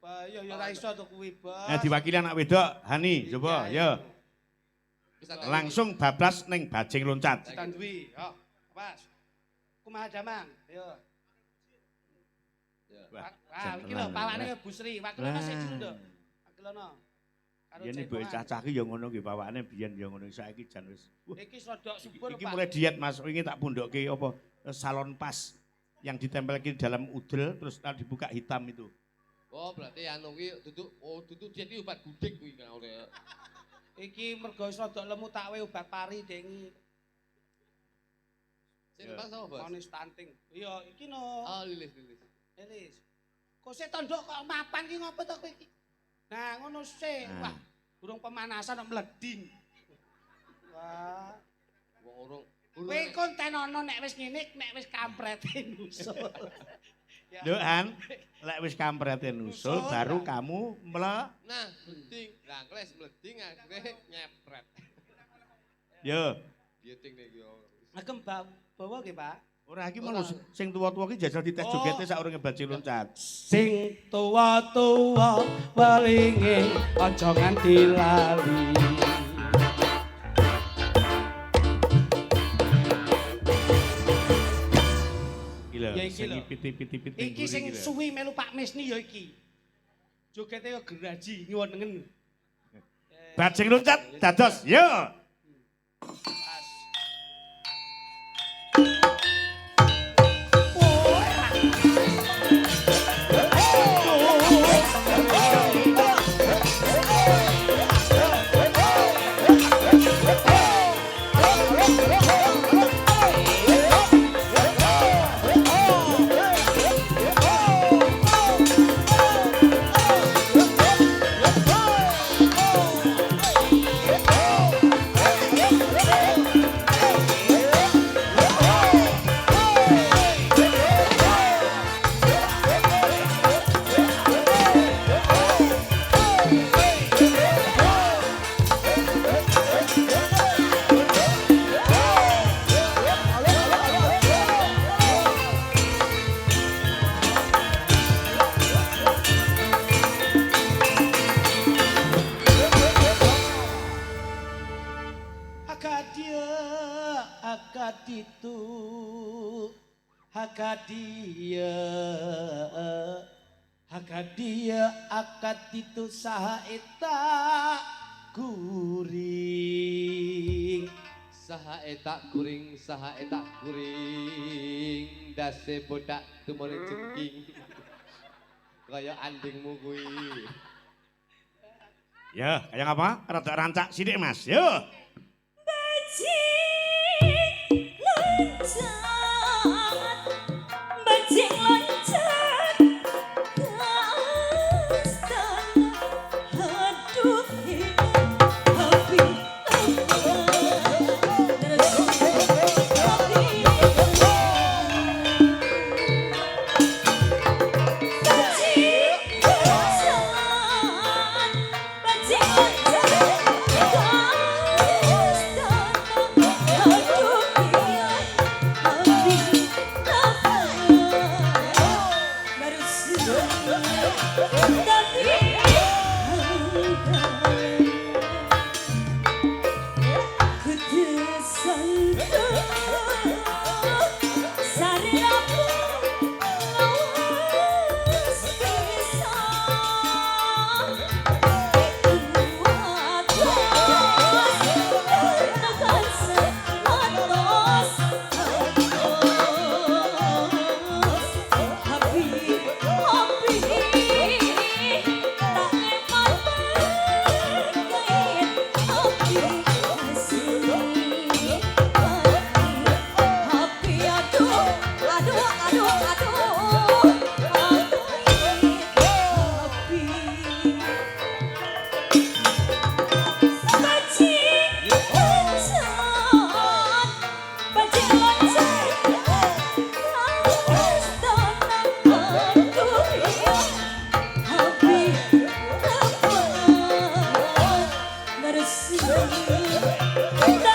Pak yo yo ra iso to kuwi, Bos. Diwakili anak wedok, Hani, coba, ya. Bisa Langsung bablas ning bajing loncat. Tandwi, yo. Pas. Kumaha damang, yo. Ya. Wah, iki lho pawakne Bu Sri, wakilono sik dulu nduk. Wakilono. Karo Yen ibu jenggongan. cacah ki ya ngono ki bawakane biyen ya ngono saiki jan wis. Iki rodok subur, Iki Pak. mulai diet Mas, wingi tak pundokke apa salon pas yang ditempel di dalam udel terus dibuka hitam itu. Oh, berarti anu kuwi duduk diet iki obat gudik kuwi kan ora. Iki mergo wis rodok lemu tak we obat pari dengi. Sing pas apa, Bos? Ono stunting. Iya, iki no. Oh, lilis. Elis. Kok sik tanduk kok mapan ki ngopo to kowe iki? Nah, ngono sik. Nah. Wah, burung pemanasan kok mleding. Wah. Wong urung. Kowe konten ono nek wis ngene, nek wis kamprete nusul. Lho An, lek wis kamprete nusul Nusul, baru ya. kamu Nah, mleding. Lah kles mleding akhire nyepret. yo. Dieting nek yo. Agem bawa nggih, Pak. Ora iki mau sing tuwa-tuwa ki jajal dites jogete sak urunge bajing loncat. Sing tuwa-tuwa welinge aja nganti lali. Iki lho, Ya iki sing lho. piti-piti Iki sing suwi melu Pak Misni ya iki. Jogete yo geraji nyuwunengen. Bajing loncat dados yo. Akaditu Hagadia akaditu saha eta guring Saha etak guring dase bodak tumone jengking. Kaya andingmu kuwi. Ya, kayak apa? Rada rancak sithik Mas. Yo. Bajing loncat aduh bengi